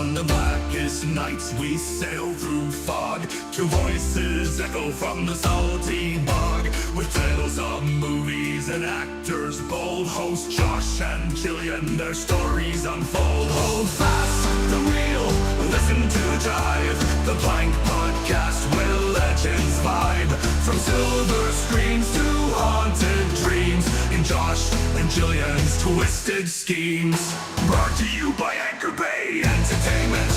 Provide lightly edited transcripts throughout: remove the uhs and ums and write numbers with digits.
On the blackest nights we sail through fog, two voices echo from the salty bog, with tales of movies and actors bold. Host Josh and Jillian, their stories unfold. Hold fast the wheel, listen to Jive, the Blank Podcast where legends vibe. From silver screens to haunted dreams, in Josh and Jillian's twisted schemes. Brought to you by Anchor Bay Entertainment.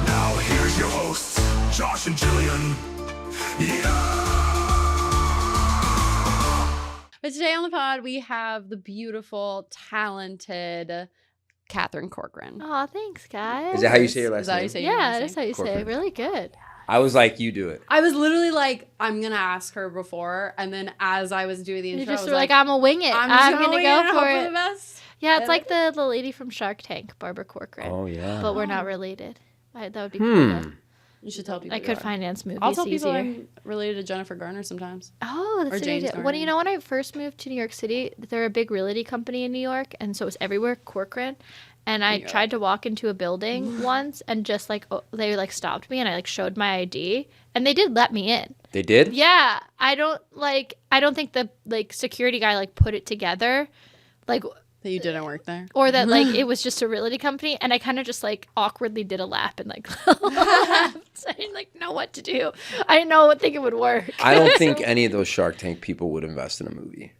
Now here's your hosts, Josh and Jillian. Yeah! But today on the pod, we have the beautiful, talented Catherine Corcoran. Oh, thanks, guys. Is that how you say your last Is that how name? you say your Yeah, last that's name? how you say it. Corcoran. Really good. I was like, you do it. I was literally like, I'm going to ask her before. And then as I was doing the You intro, I just was were like, I'm going to wing it. I'm going to wing go and for hope it. the best. Yeah, it's And like the lady from Shark Tank, Barbara Corcoran. Oh, yeah. But we're not related. That would be cool. though. You should tell people I you could are. finance movies I'll tell people easier. I'm related to Jennifer Garner sometimes. Oh, that's Or a good James idea. Garner. When you know when I first moved to New York City, they're a big realty company in New York, and so it was everywhere, Corcoran. And I tried to walk into a building once, and just like they like stopped me, and I like showed my ID, and they did let me in. They did? Yeah, I don't think the like security guy like put it together, like. That you didn't work there. Or that like it was just a realty company, and I kind of just like awkwardly did a lap and like laughed. I didn't like know what to do. I didn't think it would work. I don't think any of those Shark Tank people would invest in a movie.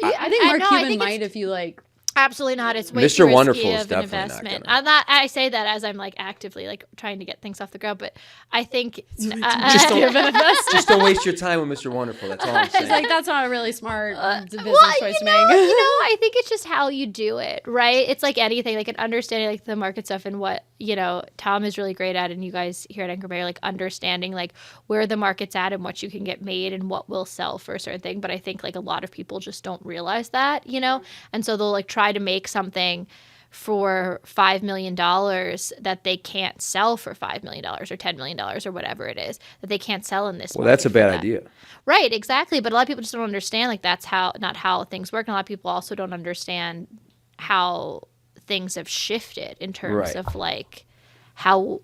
I think Mark know, I Cuban think might it's- if you like. Absolutely not. It's way Mr. too risky Wonderful is of an definitely not investment. gonna. I say that as I'm like actively like trying to get things off the ground, but I think Just don't waste your time with Mr. Wonderful. That's all I'm saying. It's like, that's not a really smart business choice to you know, make. I think it's just how you do it, right? It's like anything, like an understanding like the market stuff and what, Tom is really great at, and you guys here at Anchor Bay are like understanding like where the market's at and what you can get made and what will sell for a certain thing. But I think like a lot of people just don't realize that, and so they'll like try to make something for $5 million that they can't sell for $5 million or $10 million or whatever it is that they can't sell in this Well, that's a market for bad that. idea. Right, exactly. But a lot of people just don't understand like that's not how things work. And a lot of people also don't understand how things have shifted in terms Right. of like how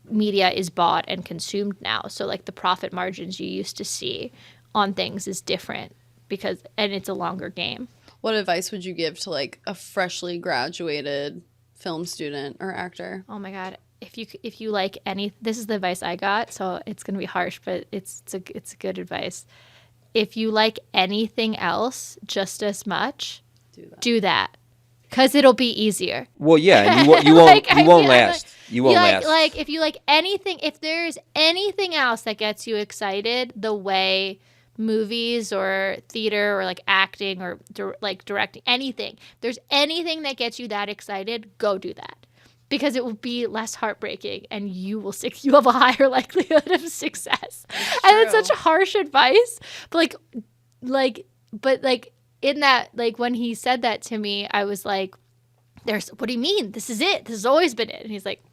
media is bought and consumed now. So like the profit margins you used to see on things is different and it's a longer game. What advice would you give to like a freshly graduated film student or actor? Oh my God. If you like this is the advice I got, so it's going to be harsh, but it's good advice. If you like anything else just as much, do that. Because it'll be easier. Well, yeah, and you won't last. You won't last. Like if you like anything, if there's anything else that gets you excited, the way movies or theater or like acting or like directing, anything, if there's anything that gets you that excited, go do that. Because it will be less heartbreaking and you have a higher likelihood of success. And it's such harsh advice. But in that, like when he said that to me, I was like, what do you mean? This is it. This has always been it. And he's like,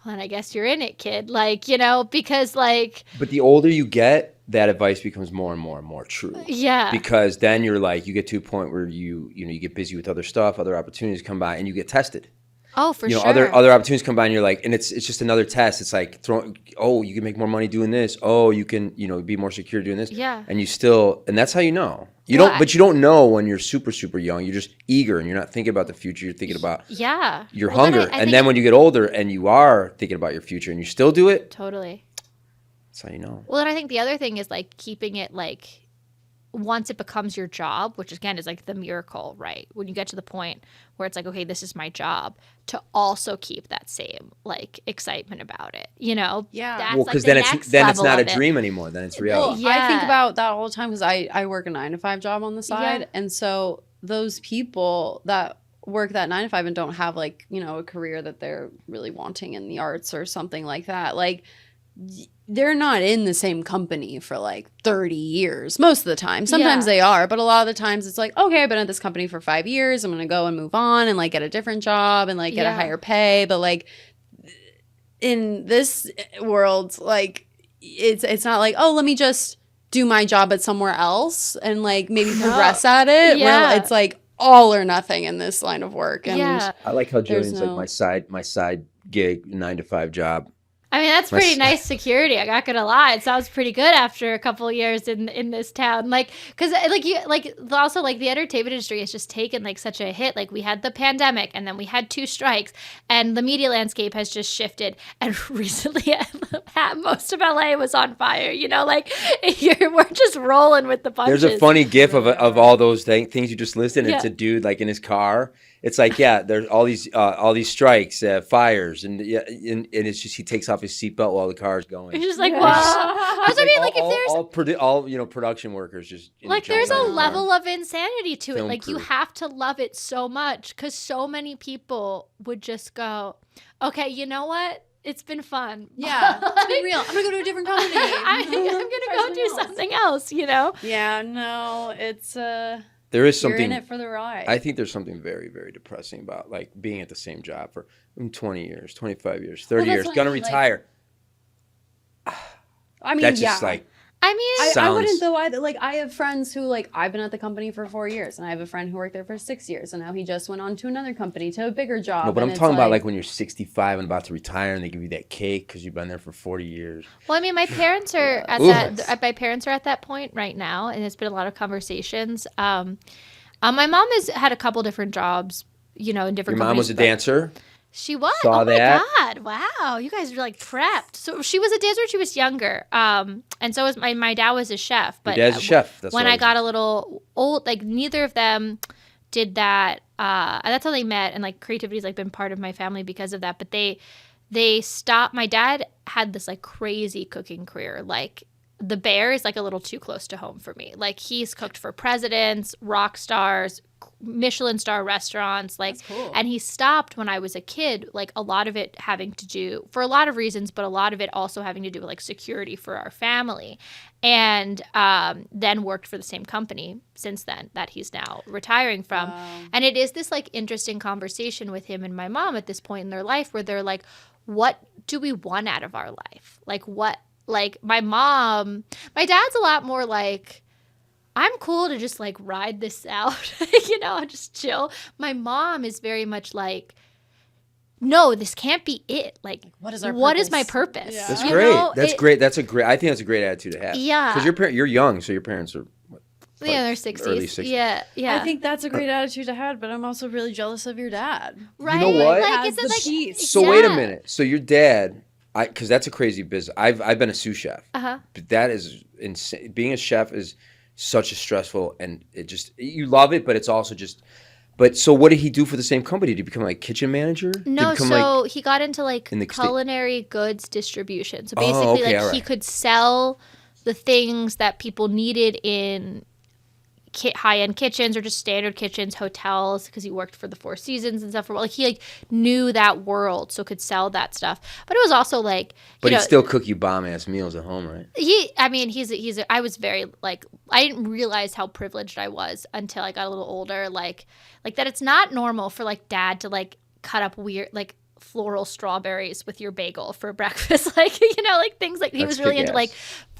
well, then I guess you're in it, kid. Like, because like. But the older you get, that advice becomes more and more and more true. Yeah. Because then you're like, you get to a point where you get busy with other stuff, other opportunities come by, and you get tested. Oh, for sure. Other opportunities come by, and you're like, and it's just another test. It's like you can make more money doing this. Oh, you can, be more secure doing this. Yeah. And and that's how you know. You don't know when you're super, super young. You're just eager, and you're not thinking about the future. You're thinking about your hunger. And then when you get older and you are thinking about your future and you still do it. Totally. That's how you know. Well, and I think the other thing is like keeping it like once it becomes your job, which again is like the miracle, right? When you get to the point where it's like, okay, this is my job, to also keep that same like excitement about it, Yeah. That's Well, because then it's not a dream anymore. Then it's reality. Well, I think about that all the time because I work a 9-to-5 job on the side. Yeah. And so those people that work that 9-to-5 and don't have like, a career that they're really wanting in the arts or something like that, like they're not in the same company for like 30 years most of the time. Sometimes they are, but a lot of the times it's like, okay, I've been at this company for 5 years. I'm going to go and move on and like get a different job and like get a higher pay. But like in this world, like it's not like, oh, let me just do my job at somewhere else and like maybe progress at it. Yeah. Where it's like, all or nothing in this line of work. And I like how Jillian's like my side gig, 9-to-5 job. I mean, that's pretty nice security. I'm not gonna lie. It sounds pretty good after a couple of years in this town. Like, cause also like the entertainment industry has just taken like such a hit. Like we had the pandemic and then we had 2 strikes and the media landscape has just shifted. And recently most of LA was on fire, you know, like we're just rolling with the punches. There's a funny gif of all those things you just listed. And it's a dude like in his car. It's like, there's all these strikes, fires, and it's just he takes off his seatbelt while the car's going. He's just like, wow. I mean, like if there's all production workers just like there's a level of insanity to it. Like you have to love it so much because so many people would just go, okay, you know what? It's been fun. Yeah, to be real, I'm gonna go to a different company. I'm gonna go do something else. You know? Yeah, no, it's there is something. You're in it for the ride. I think there's something very, very depressing about like being at the same job for 20 years, 25 years, 30 years, gonna retire. I mean, that's just like. I mean, I wouldn't though either. Like, I have friends who like I've been at the company for 4 years, and I have a friend who worked there for 6 years, and now he just went on to another company to a bigger job. No, but I'm talking about like when you're 65 and about to retire, and they give you that cake because you've been there for 40 years. Well, I mean, my parents are at that. My parents are at that point right now, and it's been a lot of conversations. My mom has had a couple different jobs, you know, in different. Your mom was a dancer. She was. Saw that. My God! Wow, you guys are like prepped. So she was a dancer when she was younger, and so was my dad was a chef. But Your dad's a chef. That's when I got a little old, like neither of them did that. And that's how they met, and like creativity's like been part of my family because of that. But they stopped. My dad had this like crazy cooking career, like. The Bear is like a little too close to home for me. Like he's cooked for presidents, rock stars, Michelin star restaurants, like, cool. And he stopped when I was a kid, like a lot of it having to do for a lot of reasons, but a lot of it also having to do with like security for our family. And then worked for the same company since then that he's now retiring from. Wow. And it is this like interesting conversation with him and my mom at this point in their life where they're like, what do we want out of our life? Like my dad's a lot more like, I'm cool to just like ride this out, you know, just chill. My mom is very much like, no, this can't be it. Like, what is my purpose? Yeah. That's great. That's great. I think that's a great attitude to have. Yeah. Because you're young, so your parents are. They're 60s. Early 60s. Yeah. I think that's a great attitude to have, but I'm also really jealous of your dad. Right. You know what? Like, is it like peace. So wait a minute. So your dad. Because that's a crazy business. I've been a sous chef. But that is insane. Being a chef is such a stressful, and it just you love it, but it's also just. But so what did he do for the same company? Did he become like kitchen manager? No, so he got into like culinary goods distribution. So basically, he could sell the things that people needed in high-end kitchens or just standard kitchens, hotels, because he worked for the Four Seasons and stuff. Like he like knew that world, so could sell that stuff. But it was also like, but he'd still cook you bomb-ass meals at home, right? I was very like, I didn't realize how privileged I was until I got a little older. Like that, it's not normal for like dad to like cut up weird like floral strawberries with your bagel for breakfast, like you know, like things like he was really into like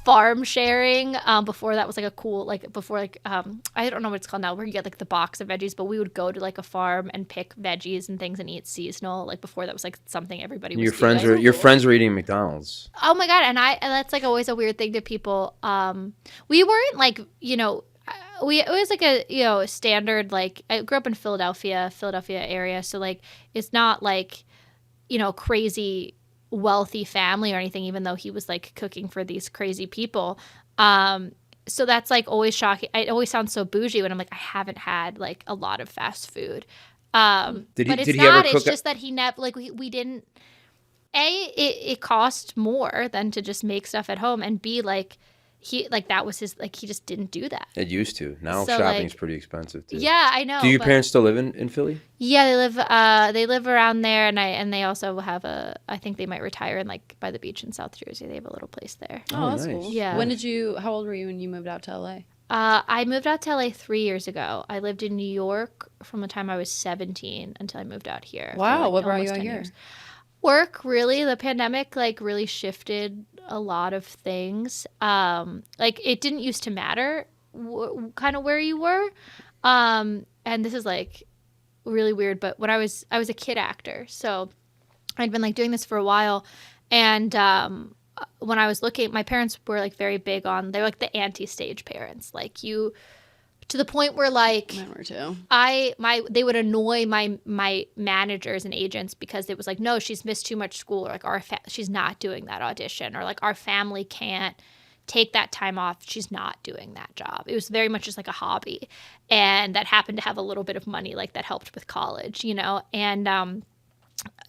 farm sharing. Before that was like a cool, like before like I don't know what it's called now, where you get like the box of veggies, but we would go to like a farm and pick veggies and things and eat seasonal. Like before that was like something everybody was doing. Your friends were eating McDonald's. Oh my God. And that's like always a weird thing to people. We weren't like, you know, it was like a, you know, standard, like I grew up in Philadelphia area. So like, it's not like, you know, crazy wealthy family or anything, even though he was like cooking for these crazy people. So that's like always shocking. It always sounds so bougie when I'm like, I haven't had like a lot of fast food. It's just that he never like we didn't. It cost more than to just make stuff at home, and B, like he like that was his like he just didn't do that. It used to. Now so, shopping's pretty expensive too. Yeah, I know. Do your parents still live in Philly? Yeah, they live around there, and they also have I think they might retire in like by the beach in South Jersey. They have a little place there. Oh, that's nice. Cool. Yeah. How old were you when you moved out to LA? I moved out to LA 3 years ago. I lived in New York from the time I was 17 until I moved out here. Wow, what brought you out here? Work, really. The pandemic like really shifted a lot of things. Like it didn't used to matter kind of where you were. And this is like really weird, but when I was a kid actor, so I'd been like doing this for a while, and when I was looking, my parents were like very big on, they're like the anti-stage parents, like you, to the point where like Mine were too. They would annoy my managers and agents because it was like, no, she's missed too much school, or like she's not doing that audition, or like our family can't take that time off, she's not doing that job. It was very much just like a hobby, and that happened to have a little bit of money, like that helped with college, you know. And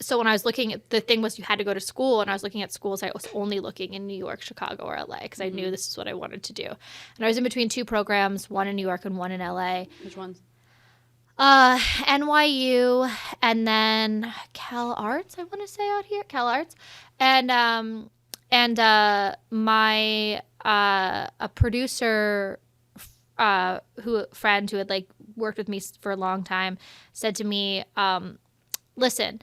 so when I was looking at, the thing was you had to go to school, and I was looking at schools, I was only looking in New York, Chicago, or LA, because I knew this is what I wanted to do. And I was in between two programs, one in New York and one in LA. Which ones? NYU, and then Cal Arts, I want to say out here, Cal Arts. And my a producer friend who had like worked with me for a long time said to me, listen,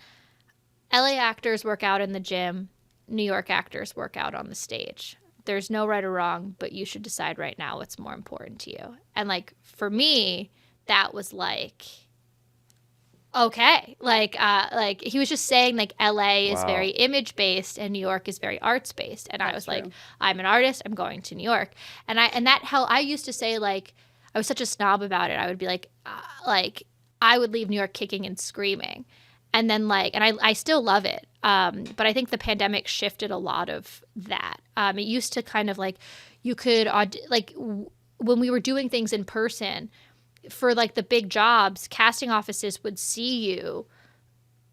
LA actors work out in the gym, New York actors work out on the stage. There's no right or wrong, but you should decide right now what's more important to you. And like for me, that was like, okay, like he was just saying like LA is very image based and New York is very arts based, and I was like, I'm an artist, I'm going to New York, and I used to say, like, I was such a snob about it. I would be like I would leave New York kicking and screaming, and then like, and I still love it, but I think the pandemic shifted a lot of that. It used to kind of like you could when we were doing things in person. For like the big jobs, casting offices would see you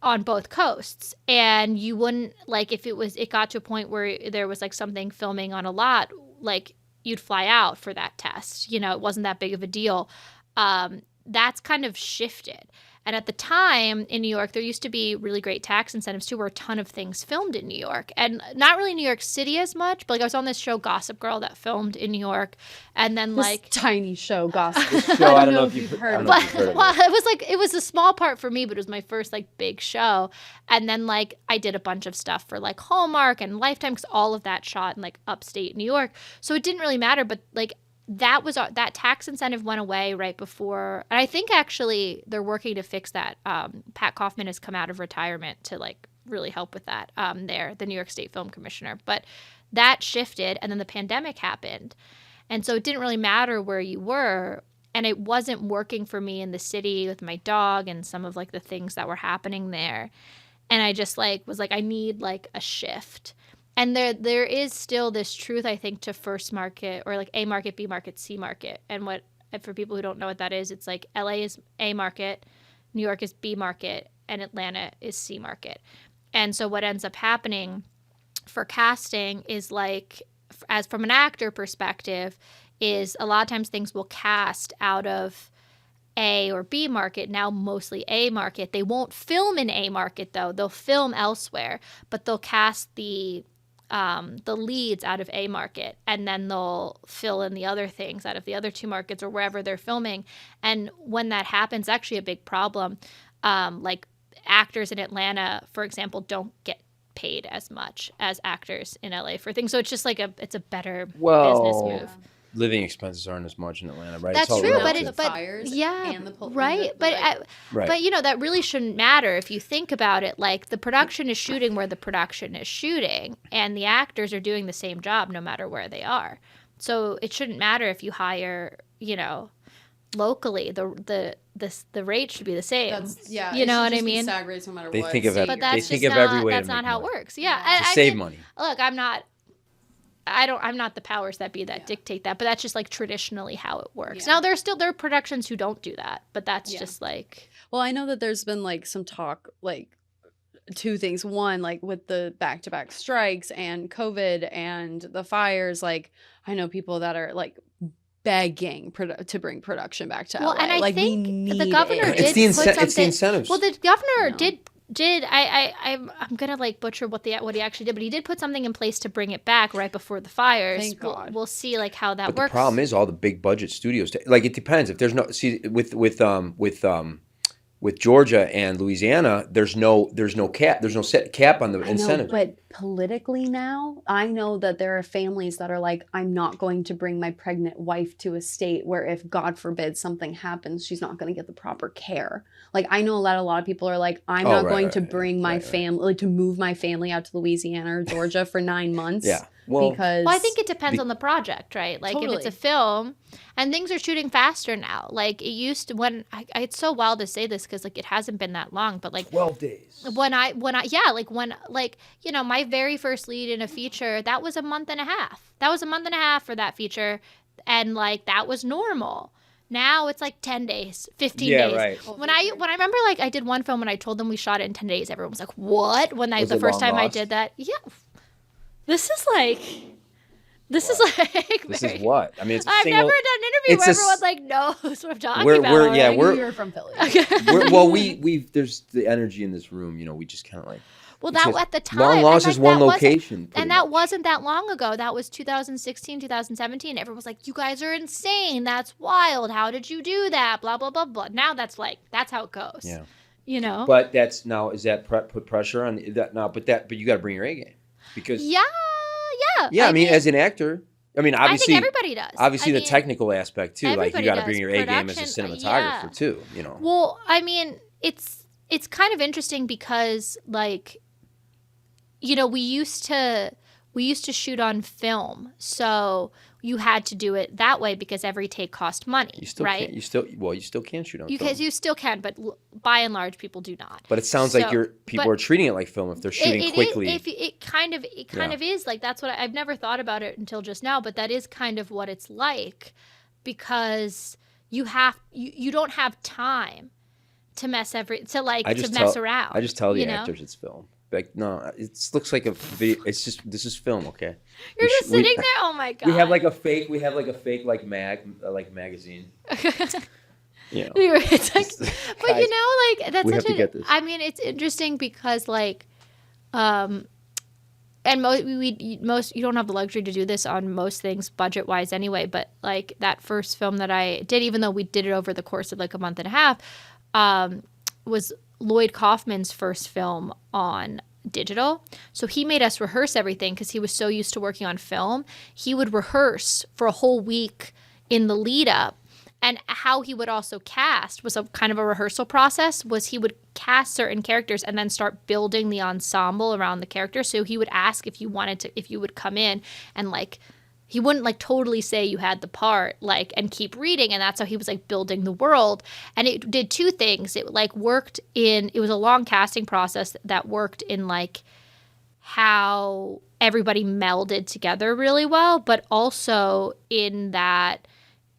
on both coasts, and you wouldn't, like, if it got to a point where there was like something filming on a lot, like you'd fly out for that test, you know, it wasn't that big of a deal. That's kind of shifted. And at the time in New York, there used to be really great tax incentives too, where a ton of things filmed in New York, and not really New York City as much, but like I was on this show Gossip Girl that filmed in New York, and then this like tiny show Gossip. Show, I don't know if you've heard of it. Well, it was a small part for me, but it was my first like big show. And then like I did a bunch of stuff for like Hallmark and Lifetime, because all of that shot in like upstate New York, so it didn't really matter. But like that tax incentive went away right before, and I think actually they're working to fix that. Pat Kaufman has come out of retirement to like really help with that. The New York State Film Commissioner, but that shifted, and then the pandemic happened, and so it didn't really matter where you were, and it wasn't working for me in the city with my dog and some of like the things that were happening there, and I just like was like, I need like a shift. And there is still this truth, I think, to first market, or like A market, B market, C market. And what, for people who don't know what that is, it's like LA is A market, New York is B market, and Atlanta is C market. And so what ends up happening for casting is like, as from an actor perspective, is a lot of times things will cast out of A or B market, now mostly A market. They won't film in A market though. They'll film elsewhere, but they'll cast the leads out of A market, and then they'll fill in the other things out of the other two markets or wherever they're filming. And when that happens, actually a big problem. Like actors in Atlanta, for example, don't get paid as much as actors in LA for things. So it's just like it's a better business move. Living expenses aren't as much in Atlanta, right? That's true, but fires, yeah, and the right. But you know, that really shouldn't matter if you think about it. Like the production is shooting where the production is shooting, and the actors are doing the same job no matter where they are. So it shouldn't matter if you hire, you know, locally. The rate should be the same. You know what I mean? SAG rates no matter they what. think of it. But that's they think just of every way that's to not make how money. it works. Yeah, To save money. Look, I'm not the powers that be that dictate that, but that's just like traditionally how it works. Now there are productions who don't do that, but that's just like. Well, I know that there's been like some talk, like two things. One, like with the back-to-back strikes and COVID and the fires, like I know people that are like begging to bring production back to LA. And I like, think the governor it. did it's the incentives. Well, the governor did I'm gonna like butcher what he actually did, but he did put something in place to bring it back right before the fires. Thank God. We'll see like how that but works. The problem is all the big budget studios. Like it depends. If there's no with Georgia and Louisiana, there's no cap. There's no set cap on the incentives. But politically now, I know that there are families that are like, I'm not going to bring my pregnant wife to a state where if God forbid something happens, she's not going to get the proper care. Like, I know a lot of people are like, I'm not going to bring my family, like to move my family out to Louisiana or Georgia for 9 months. Yeah. Well, I think it depends on the project, right? Like if it's a film, and things are shooting faster now. Like it used to when it's so wild to say this because like it hasn't been that long, but like 12 days. When my very first lead in a feature, that was a month and a half. That was a month and a half for that feature, and like that was normal. Now it's like 10 days, 15 days. Right. When I remember like I did one film and I told them we shot it in 10 days, everyone was like, "What?" The first time I did that. Yeah. This is what? I mean, it's I've never done an interview where everyone like knows what I'm talking about. We're from Philly. We've there's the energy in this room. You know, we just kind of like. Well, that at the time, long lost is one location, and that wasn't that long ago. That was 2016, 2017. Everyone was like, "You guys are insane. That's wild. How did you do that?" Blah blah blah blah. Now that's how it goes. Yeah. You know. But is that put pressure on that now? But you got to bring your A game. Because yeah. I mean, as an actor, I mean, obviously, I think everybody does. Obviously, the technical aspect too. Like you got to bring your A game as a cinematographer too. You know. Well, I mean, it's kind of interesting because, like, you know, we used to shoot on film, so you had to do it that way because every take cost money. You still right? You still can shoot on film. Because you still can, but by and large, people do not. But it sounds like people are treating it like film if they're shooting quickly. It kind of is like that's what I've never thought about it until just now. But that is kind of what it's like because you don't have time to mess around. I just tell the actors it's film. Like, no, it looks like a video. It's just, this is film, okay? You're just sitting there? Oh my God. We have like a fake magazine. You know. It's like, but guys, you know, like, that's such a, I mean, it's interesting because like, and most you don't have the luxury to do this on most things budget wise anyway, but like that first film that I did, even though we did it over the course of like a month and a half, was Lloyd Kaufman's first film on digital. So he made us rehearse everything because he was so used to working on film. He would rehearse for a whole week in the lead up. And how he would also cast was a kind of a rehearsal process was he would cast certain characters and then start building the ensemble around the character. So he would ask if you would come in and like, he wouldn't like totally say you had the part like and keep reading, and that's how he was like building the world. And it did two things. It like it was a long casting process that worked in like how everybody melded together really well, but also in that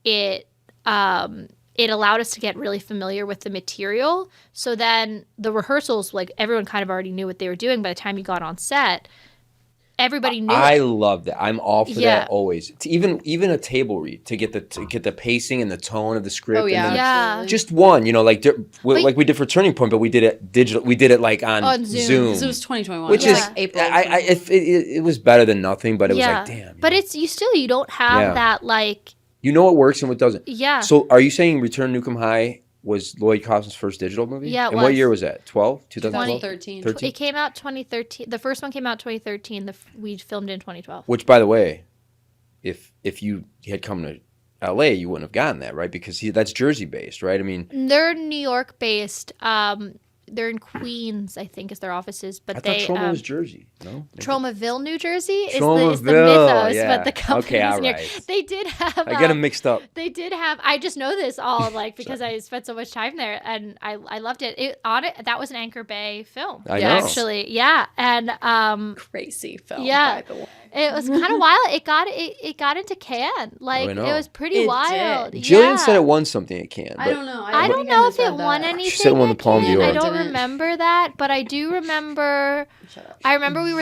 it allowed us to get really familiar with the material. So then the rehearsals, like everyone kind of already knew what they were doing by the time you got on set. Everybody knew. I love that. I'm all for that always. Even a table read to get the pacing and the tone of the script. Oh yeah, just one. You know, like we did for Turning Point, but we did it digital. We did it like on Zoom. This was 2021, which is like April. It was better than nothing, but it was like damn. But it's you don't have that like. You know what works and what doesn't. Yeah. So are you saying Return to Nukem High was Lloyd Kaufman's first digital movie? Yeah, and what year was that? 2013. It came out 2013. The first one came out 2013. We filmed in 2012. Which, by the way, if you had come to LA, you wouldn't have gotten that, right? Because that's Jersey based, right? I mean, they're New York based. They're in Queens, I think, is their offices. But I thought Troma was Jersey. No, Tromaville, New Jersey is the Mythos, but the company is New York. Right. They did have. I get them mixed up. They did have. I just know this all like because I spent so much time there and I loved it. That was an Anchor Bay film. I know. Actually, yeah, and crazy film. Yeah, by the way. It was kind of wild. It got into Cannes. Like it was pretty wild. Jillian said it won something at Cannes. I don't know. I don't know if it won anything. She said it won the Palme d'Or. I don't remember that, but I do remember. I remember we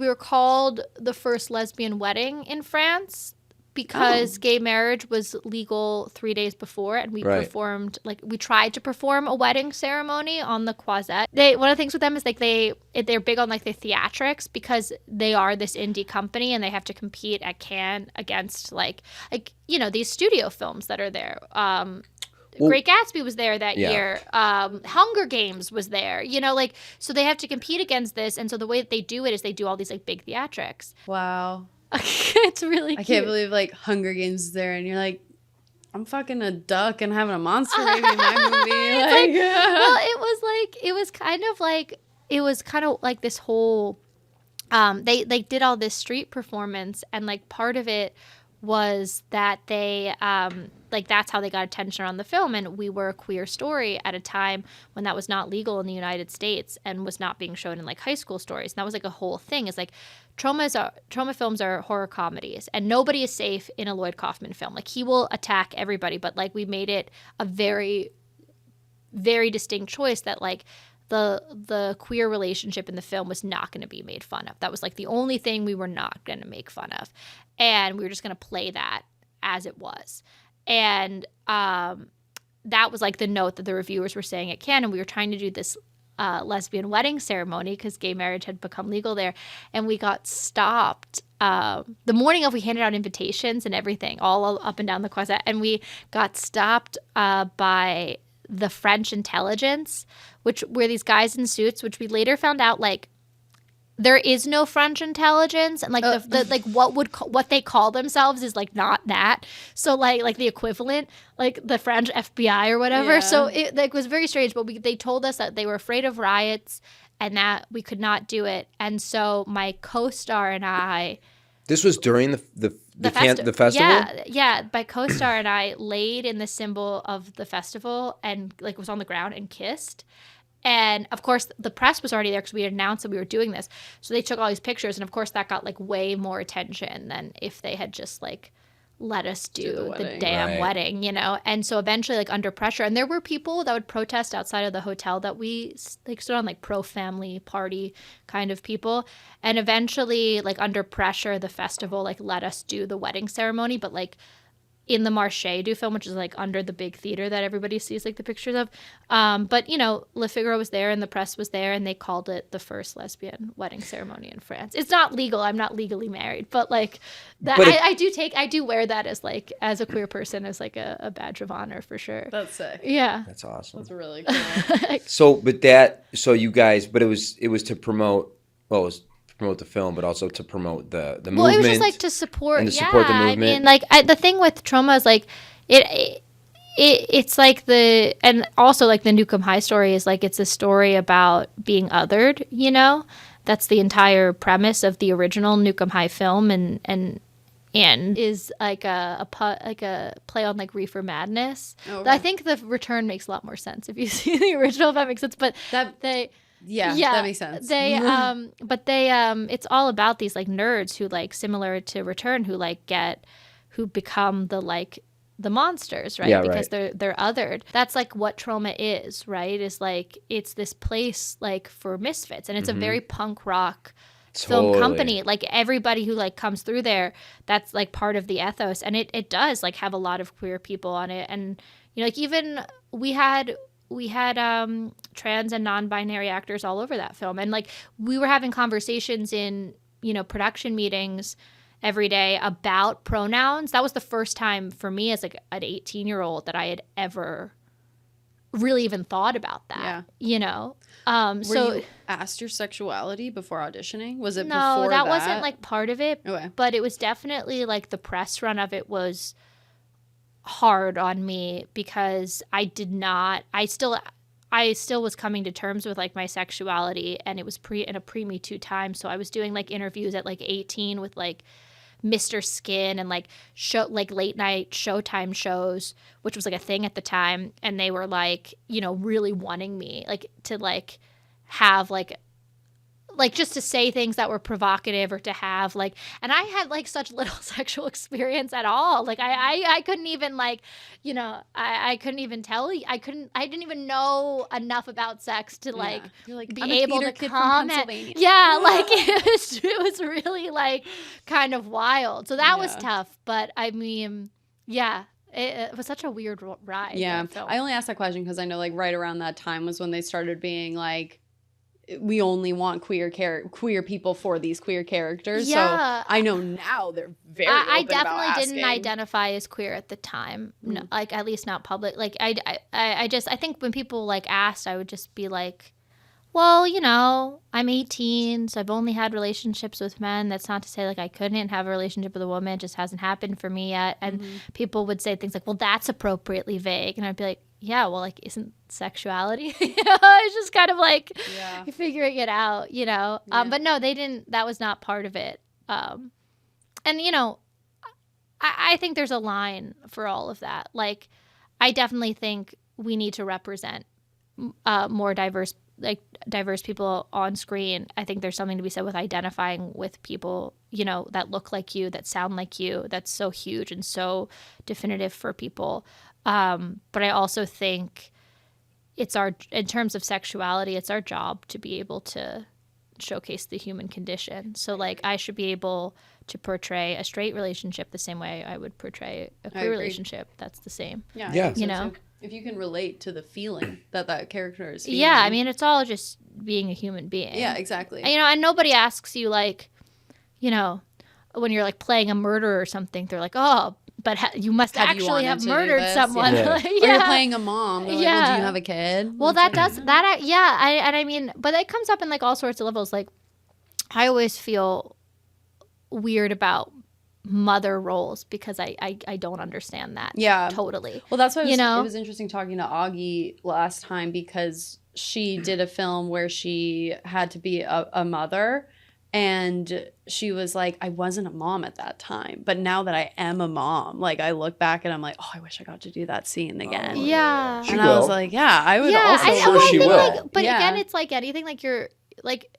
were called the first lesbian wedding in France because gay marriage was legal 3 days before, and we performed we tried to perform a wedding ceremony on the Croisette. One of the things with them is like they're big on like the theatrics because they are this indie company and they have to compete at Cannes against like these studio films that are there. Great Gatsby was there that year. Hunger Games was there. You know, like, so they have to compete against this. And so the way that they do it is they do all these like big theatrics. Wow. It's really cute. I can't believe like Hunger Games is there and you're like, I'm fucking a duck and having a monster baby in my movie. Like, well, it was kind of like this whole, they did all this street performance, and like part of it was that they, like that's how they got attention on the film. And we were a queer story at a time when that was not legal in the United States and was not being shown in like high school stories. And that was like a whole thing. It's like trauma films are horror comedies, and nobody is safe in a Lloyd Kaufman film. Like, he will attack everybody, but like we made it a very, very distinct choice that like the queer relationship in the film was not going to be made fun of. That was like the only thing we were not going to make fun of. And we were just going to play that as it was. And that was like the note that the reviewers were saying at Cannes. And we were trying to do this lesbian wedding ceremony because gay marriage had become legal there. And we got stopped the morning of, we handed out invitations and everything all up and down the Croisette. And we got stopped by the French intelligence, which were these guys in suits, which we later found out like there is no French intelligence, and like the like what they call themselves is like not that. So like the equivalent, like the French FBI or whatever. Yeah. So it like was very strange. But they told us that they were afraid of riots and that we could not do it. And so my co-star and I. This was during the festival? Yeah. My co-star and I laid in the symbol of the festival and like was on the ground and kissed. And of course the press was already there because we had announced that we were doing this. So they took all these pictures, and of course that got like way more attention than if they had just like let us do the damn wedding, you know? And so eventually, like under pressure, and there were people that would protest outside of the hotel that we like stood on, like pro-family party kind of people. And eventually, like under pressure, the festival like let us do the wedding ceremony, but like in the Marché du film, which is like under the big theater that everybody sees like the pictures of. But you know, Le Figaro was there and the press was there, and they called it the first lesbian wedding ceremony in France. It's not legal. I'm not legally married, but like that, but I do wear that as like, as a queer person, as like a badge of honor for sure. That's sick. Yeah. That's awesome. That's really cool. So you guys, but it was to promote, well, it was to promote the film, but also to promote the movement. Well, it was just like to support, support the movement. I mean, like the thing with Troma is like it's like and also like the Newcomb High story is like, it's a story about being othered, you know? That's the entire premise of the original Newcomb High film, and is like a play on like Reefer Madness. Okay. I think the return makes a lot more sense if you see the original, if that makes sense. But that makes sense. But it's all about these like nerds who like, similar to Return, who become the monsters, right? Yeah, because they're othered. That's like what Troma is, right? Is like, it's this place like for misfits, and it's a very punk rock film company. Like everybody who like comes through there, that's like part of the ethos, and it does like have a lot of queer people on it. And you know, like even we had trans and non-binary actors all over that film, and like we were having conversations in, you know, production meetings every day about pronouns. That was the first time for me as like an 18-year-old that I had ever really even thought about that. Yeah. You know? Were you asked your sexuality before auditioning? Was it before that? No, that wasn't like part of it. Okay. But it was definitely like the press run of it was hard on me because I still was coming to terms with like my sexuality, and it was in a pre-Me Too time. So I was doing like interviews at like 18 with like Mr. Skin and like late night Showtime shows, which was like a thing at the time. And they were like, you know, really wanting me like to like have like just to say things that were provocative, or to have like, and I had like such little sexual experience at all. Like I couldn't even like, you know, I couldn't even tell you, I didn't even know enough about sex to like, be able to comment. Yeah. Like it was really like kind of wild. So that was tough, but I mean, yeah. It was such a weird ride. Yeah. I only asked that question because I know like right around that time was when they started being like, we only want queer people for these queer characters. Yeah. So I know now they're very I open definitely about didn't asking. identify as queer at the time. No, like at least not public. Like I think when people like asked, I would just be like, well, you know, I'm 18, so I've only had relationships with men. That's not to say like I couldn't have a relationship with a woman. It just hasn't happened for me yet. And people would say things like, well, that's appropriately vague. And I'd be like, yeah, well, like, isn't sexuality? It's just kind of like figuring it out, you know? Yeah. But no, they didn't, that was not part of it. And, you know, I think there's a line for all of that. Like, I definitely think we need to represent more diverse people on screen. I think there's something to be said with identifying with people, you know, that look like you, that sound like you. That's so huge and so definitive for people. But I also think in terms of sexuality, it's our job to be able to showcase the human condition. So like I should be able to portray a straight relationship the same way I would portray a queer relationship. That's the same. Yeah. You know, if you can relate to the feeling that character is feeling. Yeah, I mean, it's all just being a human being. Yeah, exactly. And, you know, and nobody asks you like, you know, when you're like playing a murder or something, they're like, oh, but you must actually have murdered someone. Yeah. Like, Or you're playing a mom. They're like, well, do you have a kid? Well, that does that. I mean, but it comes up in like all sorts of levels. Like, I always feel weird about mother roles because I don't understand that. Yeah, totally. Well, that's why you know? It was interesting talking to Augie last time because she did a film where she had to be a mother. And she was like, I wasn't a mom at that time. But now that I am a mom, like I look back and I'm like, oh, I wish I got to do that scene again. Yeah. She and will. I was like, yeah, I would also. I'm sure she will. Like, but again, it's like anything like you're like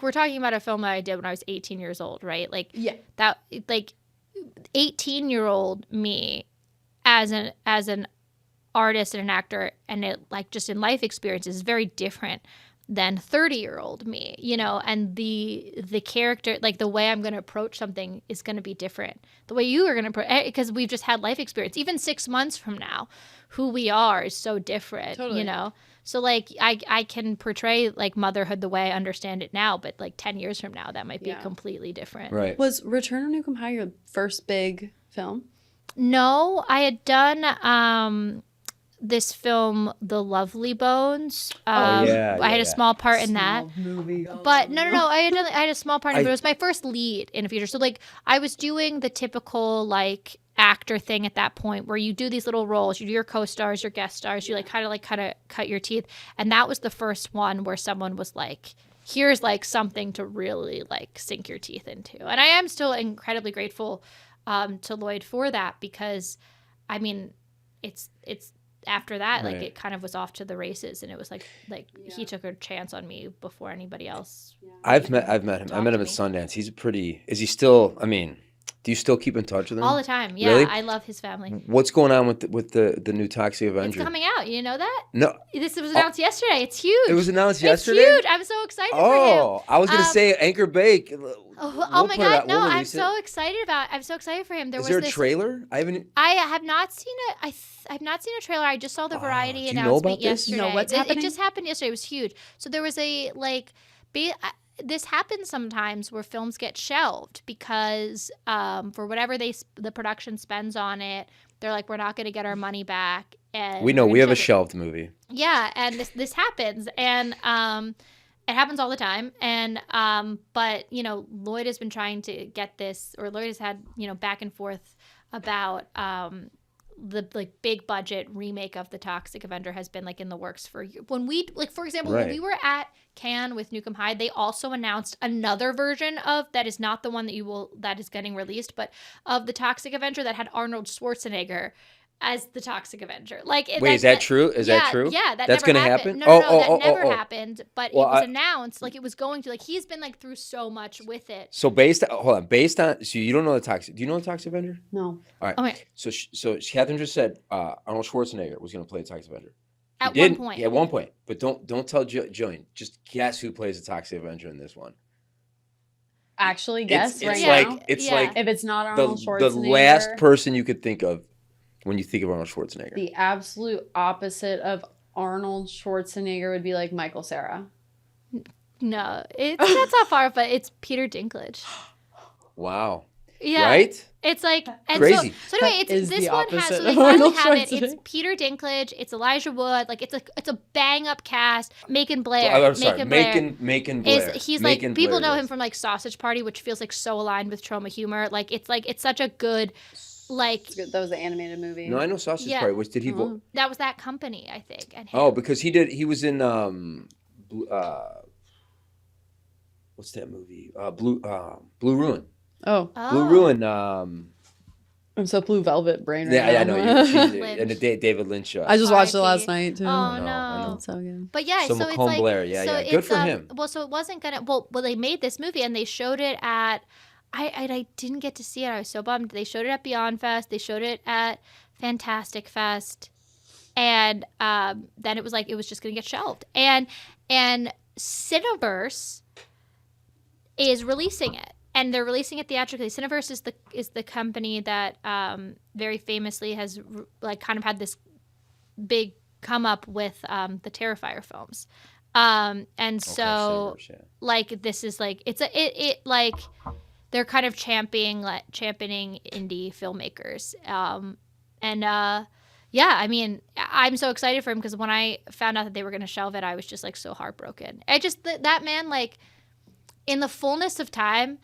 we're talking about a film that I did when I was 18 years old, right? Like that like 18-year-old me as an artist and an actor and it like just in life experience is very different than 30-year-old me, you know, and the character, like the way I'm going to approach something is going to be different. The way you are going to, because we've just had life experience. Even 6 months from now, who we are is so different, you know? So like I can portray like motherhood the way I understand it now, but like 10 years from now, that might be completely different. Right. Was Return of Newcomb High your first big film? No, I had done this film, The Lovely Bones. I had a small part in that. Movie. But no. I had a small part in it. But it was my first lead in a feature. So like I was doing the typical like actor thing at that point where you do these little roles. You do your co-stars, your guest stars. You like kind of cut your teeth. And that was the first one where someone was like, here's like something to really like sink your teeth into. And I am still incredibly grateful to Lloyd for that because I mean it's after that, like it kind of was off to the races, and it was like he took a chance on me before anybody else. Yeah. I've met him. I met him at Sundance. He's is he still? I mean, do you still keep in touch with him all the time? Yeah, really? I love his family. What's going on with the new Toxic Avenger? It's coming out. You know that? No, this was announced yesterday. It's huge. It was announced yesterday. It's huge. I'm so excited for him. Oh, I was gonna say Anchor Bake. Oh my God! No, I'm so excited for him. Is there a trailer? I have not seen it. I've not seen a trailer. I just saw the Variety announcement yesterday. No, what's happening? It just happened yesterday. It was huge. So there was a this happens sometimes where films get shelved because for whatever the production spends on it, they're like, we're not going to get our money back. And we know we have a shelved movie. Yeah, and this happens, and it happens all the time. And but you know, Lloyd has been trying to get this, or Lloyd has had back and forth about the like big budget remake of the Toxic Avenger has been like in the works for when we for example when we were at Cannes with Newcomb High, they also announced another version of that is not the one that is getting released, but of the Toxic Avenger that had Arnold Schwarzenegger as the Toxic Avenger. Wait, is that true? Is that true? Yeah, that's never gonna happened. happen. No, that never happened. But it was announced, like it was going to. Like he's been like through so much with it. So based on, so you don't know the Toxic? Do you know the Toxic Avenger? No. All right. Okay. So Catherine just said Arnold Schwarzenegger was gonna play the Toxic Avenger. At one point. Yeah, at one point. But don't tell Jillian. Just guess who plays the Toxic Avenger in this one. Actually, guess it's right now. Like if it's not Arnold Schwarzenegger, the last person you could think of when you think of Arnold Schwarzenegger. The absolute opposite of Arnold Schwarzenegger would be like Michael Cera. No, that's not far, but it's Peter Dinklage. Wow. Yeah. Right? It's like and crazy. So anyway, it's this one has so they finally have it. It's Peter Dinklage, it's Elijah Wood, like it's a bang up cast. Macon Blair. I'm sorry, Macon Blair. He's like people know him from like Sausage Party, which feels like so aligned with Troma humor. It's such a good that was the animated movie. No, I know Sausage Party. Which did he vote? That was that company, I think. And because he was in what's that movie? Blue Ruin. Blue Ruin. I'm so Blue Velvet brain right now. Yeah, I know. And David Lynch. I just watched it last night too. Oh no, it's so good. But yeah, so it's Macomb like Blair. Yeah. Good for him. Well, so it wasn't gonna. Well, they made this movie and they showed it at. I didn't get to see it. I was so bummed. They showed it at Beyond Fest. They showed it at Fantastic Fest, and then it was just gonna get shelved. And Cineverse is releasing it. And they're releasing it theatrically. Cineverse is the company that very famously has like kind of had this big come up with the Terrifier films, and so like this is like it like they're kind of championing indie filmmakers, yeah, I mean, I'm so excited for him because when I found out that they were going to shelve it, I was just like so heartbroken. That man, like in the fullness of time,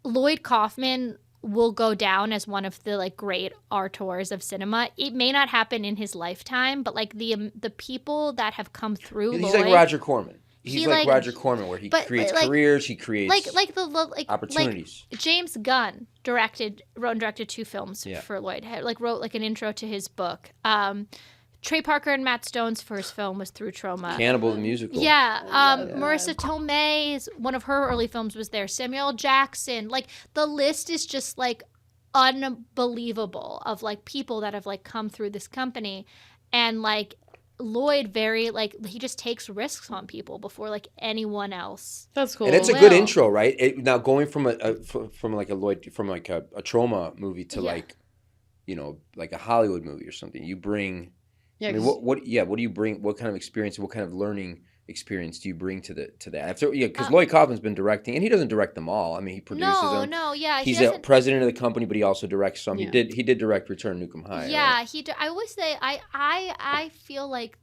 Lloyd Kaufman will go down as one of the like great auteurs of cinema. It may not happen in his lifetime, but like the people that have come through, he's Lloyd, like Roger Corman. He's like Roger Corman, where he creates careers, he creates opportunities. Like James Gunn wrote and directed 2 films for Lloyd. Wrote like an intro to his book. Trey Parker and Matt Stone's first film was through Troma. Cannibal the Musical. Yeah. Marissa Tomei's, one of her early films was there. Samuel Jackson. Like, the list is just, like, unbelievable of, like, people that have, like, come through this company. And, like, Lloyd he just takes risks on people before, like, anyone else. That's cool. And it's a good intro, right? Now, going from a Troma movie to, like, you know, like a Hollywood movie or something, you bring... Yeah, I mean, what do you bring? What kind of experience? What kind of learning experience do you bring to that? Because Lloyd Kaufman's been directing, and he doesn't direct them all. I mean, he produces them. He's the president of the company, but he also directs some. Yeah. He did direct Return to Nukem High. Yeah, right? I always say I feel like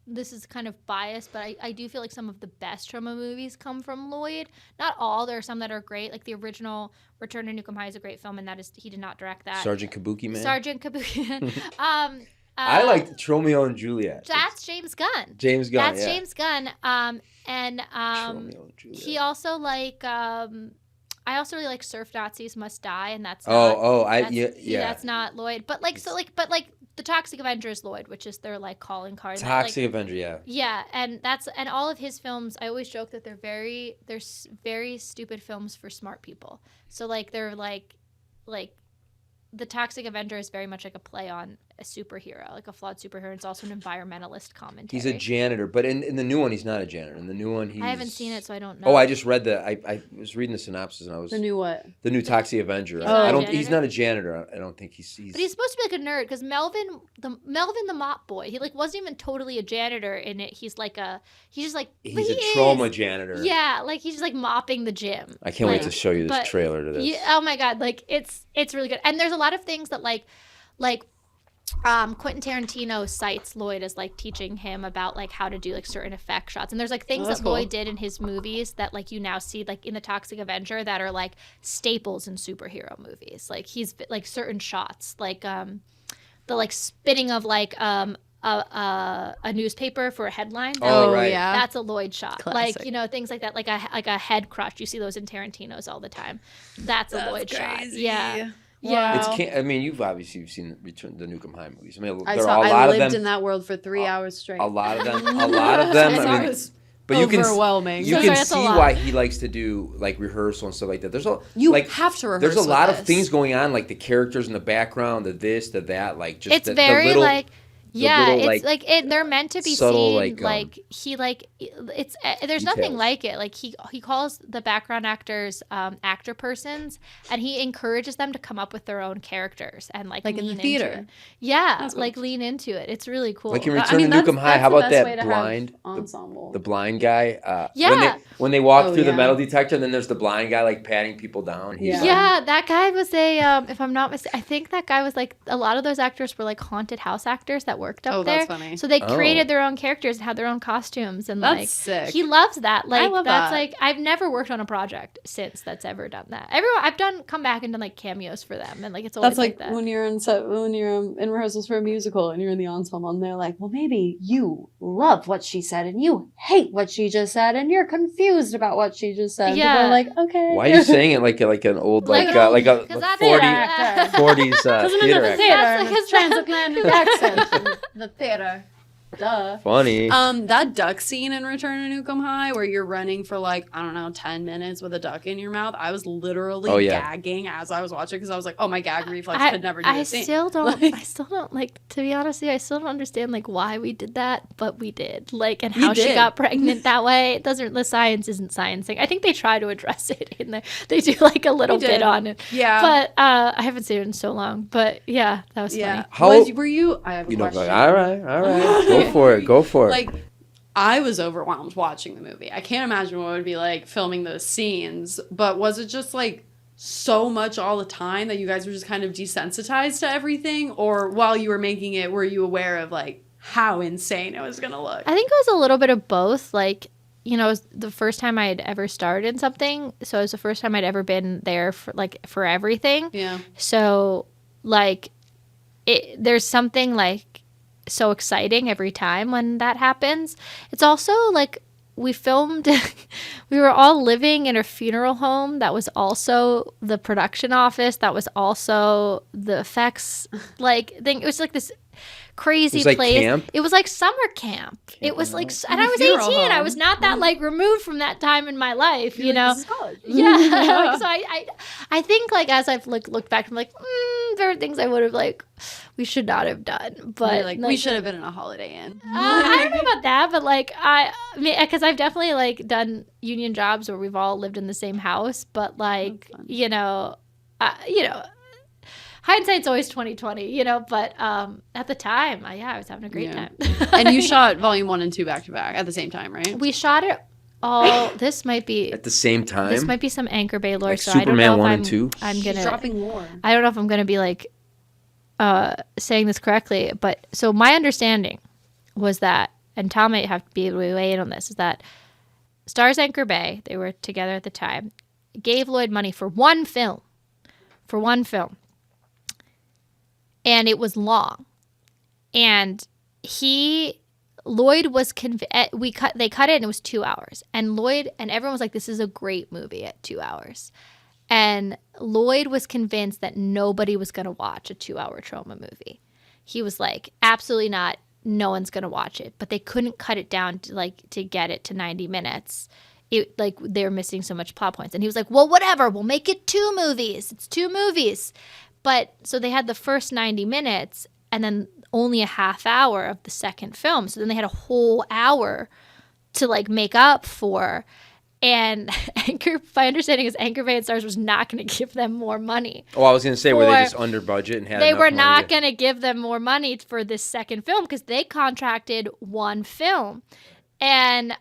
this is kind of biased, but I do feel like some of the best Troma movies come from Lloyd. Not all. There are some that are great. Like the original Return to Nukem High is a great film, and he did not direct that. Sergeant Kabuki Man. I liked Romeo and Juliet. That's James Gunn. James Gunn. That's James Gunn. He also I also really like Surf Nazis Must Die, and that's that's not Lloyd. But the Toxic Avenger is Lloyd, which is their like calling card. Toxic Avenger, yeah. Yeah, and all of his films. I always joke that they're very stupid films for smart people. So like they're like the Toxic Avenger is very much like a play on a superhero, like a flawed superhero. It's also an environmentalist commentary. He's a janitor, but in the new one, he's not a janitor. In the new one, I haven't seen it, so I don't know. Oh, I just read I was reading the synopsis, and I was... The new what? The new Toxic Avenger. He's not a janitor. I don't think he's... But he's supposed to be like a nerd, because Melvin the mop boy, he like wasn't even totally a janitor in it. He's a Troma janitor. Yeah, like he's just like mopping the gym. I can't wait to show you this trailer to this. Yeah, oh my God, like it's really good. And there's a lot of things that like Quentin Tarantino cites Lloyd as like teaching him about like how to do like certain effect shots, and there's like things that Lloyd did in his movies that like you now see like in the Toxic Avenger that are like staples in superhero movies. Like he's like certain shots, like the like spinning of like a newspaper for a headline. Right. Yeah, that's a Lloyd shot. Classic. Like, you know, things like that, like a head crush. You see those in Tarantino's all the time. That's a Lloyd shot. Yeah. Wow. Yeah. You've obviously seen the Nukem High movies. I mean, I lived in that world for 3 hours straight. A lot of them. I mean, but overwhelming. You can see why he likes to do like rehearsal and stuff like that. There's have to rehearse. There's a lot of things going on, like the characters in the background, the this, the that, like just it's very like Yeah, little, it's like they're meant to be subtle, seen it's there's nothing like it. Like he calls the background actors actor persons, and he encourages them to come up with their own characters and like in the lean theater. into it. Yeah, That's cool. like lean into it. It's really cool. Like in Return to Nukem High, how about that blind ensemble? The blind guy. Yeah. When they walk through the metal detector, and then there's the blind guy like patting people down. Yeah, that guy was if I'm not mistaken, I think that guy was like, a lot of those actors were like haunted house actors that worked up there. That's funny. So they created their own characters and had their own costumes, and that's sick. He loves that. Like I love that's that. like, I've never worked on a project since that's ever done that. I've come back and done like cameos for them, and like it's always that's like that. when you're in rehearsals for a musical and you're in the ensemble and they're like, well, maybe you love what she said and you hate what she just said and you're confused about what she just said. Yeah. They're like, okay. Why are you saying it like an old like a 40s theater actor? That's like transatlantic accent. The theater. Duh. Funny. That duck scene in Return to Nukem High where you're running for like, I don't know, 10 minutes with a duck in your mouth. I was literally gagging as I was watching because I was like, oh, my gag reflex could never do this. I still don't like, to be honest with you, I still don't understand like why we did that, but we did. Like, and how she got pregnant that way. The science isn't sciencing. I think they try to address it in there. They do like a little bit on it. Yeah. But I haven't seen it in so long. But yeah, that was funny. Were you? I have a question. Like, all right. Go for it. Like, I was overwhelmed watching the movie. I can't imagine what it would be like filming those scenes. But was it just like so much all the time that you guys were just kind of desensitized to everything? Or while you were making it, were you aware of like how insane it was going to look? I think it was a little bit of both. Like, you know, it was the first time I had ever started something. So it was the first time I'd ever been there for everything. Yeah. So like there's something like so exciting every time when that happens. It's also like we filmed we were all living in a funeral home that was also the production office, that was also the effects like thing. It was like this crazy place. Like camp? It was like summer camp. It was like, and I was 18. Home. I was not that like removed from that time in my life, you know. This is college. Yeah. So I think like as I've looked back, I'm like, there are things I would have like we should not have done, but like we should have been in a Holiday Inn. I don't know about that, but like because I've definitely like done union jobs where we've all lived in the same house, but like you know. Hindsight's always 20/20, you know. But at the time, I was having a great time. And you shot Volume 1 and 2 back to back at the same time, right? We shot it all. This might be at the same time. This might be some Anchor Bay lore. Like so Superman I don't know 1 if and 2. I'm gonna dropping lore. I don't know if I'm gonna be like saying this correctly, but so my understanding was that, and Tom might have to be able to weigh in on this, is that Stars Anchor Bay, they were together at the time, gave Lloyd money for one film. And it was long, and Lloyd was they cut it and it was 2 hours, and Lloyd and everyone was like, this is a great movie at 2 hours, and Lloyd was convinced that nobody was going to watch a 2-hour Troma movie. He was like, absolutely not, no one's going to watch it, but they couldn't cut it down to get it to 90 minutes. It like they were missing so much plot points, and he was like, well, whatever, we'll make it 2 movies. It's 2 movies. But so they had the first 90 minutes and then only a half hour of the second film. So then they had a whole hour to like make up for. And my understanding is Anchor Bay and Stars was not going to give them more money. Oh, I was going to say, were they just under budget and had They enough were money not going to give them more money for this second film because they contracted one film. And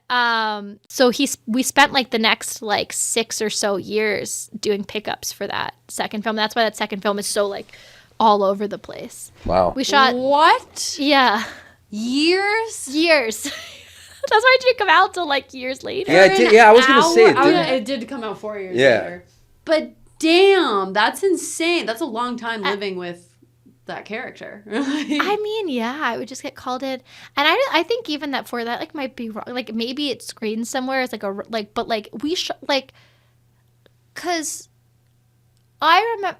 so we spent like the next like 6 or so years doing pickups for that second film. That's why that second film is so like all over the place. Wow. We shot what? Yeah. Years. That's why it didn't come out till like years later. Yeah, it did. Yeah, I was gonna say it. It did come out 4 years later. But damn, that's insane. That's a long time living with that character. I mean, yeah, I would just get called in, and I think even that for that like might be wrong. Like maybe it's screened somewhere as but we because I remember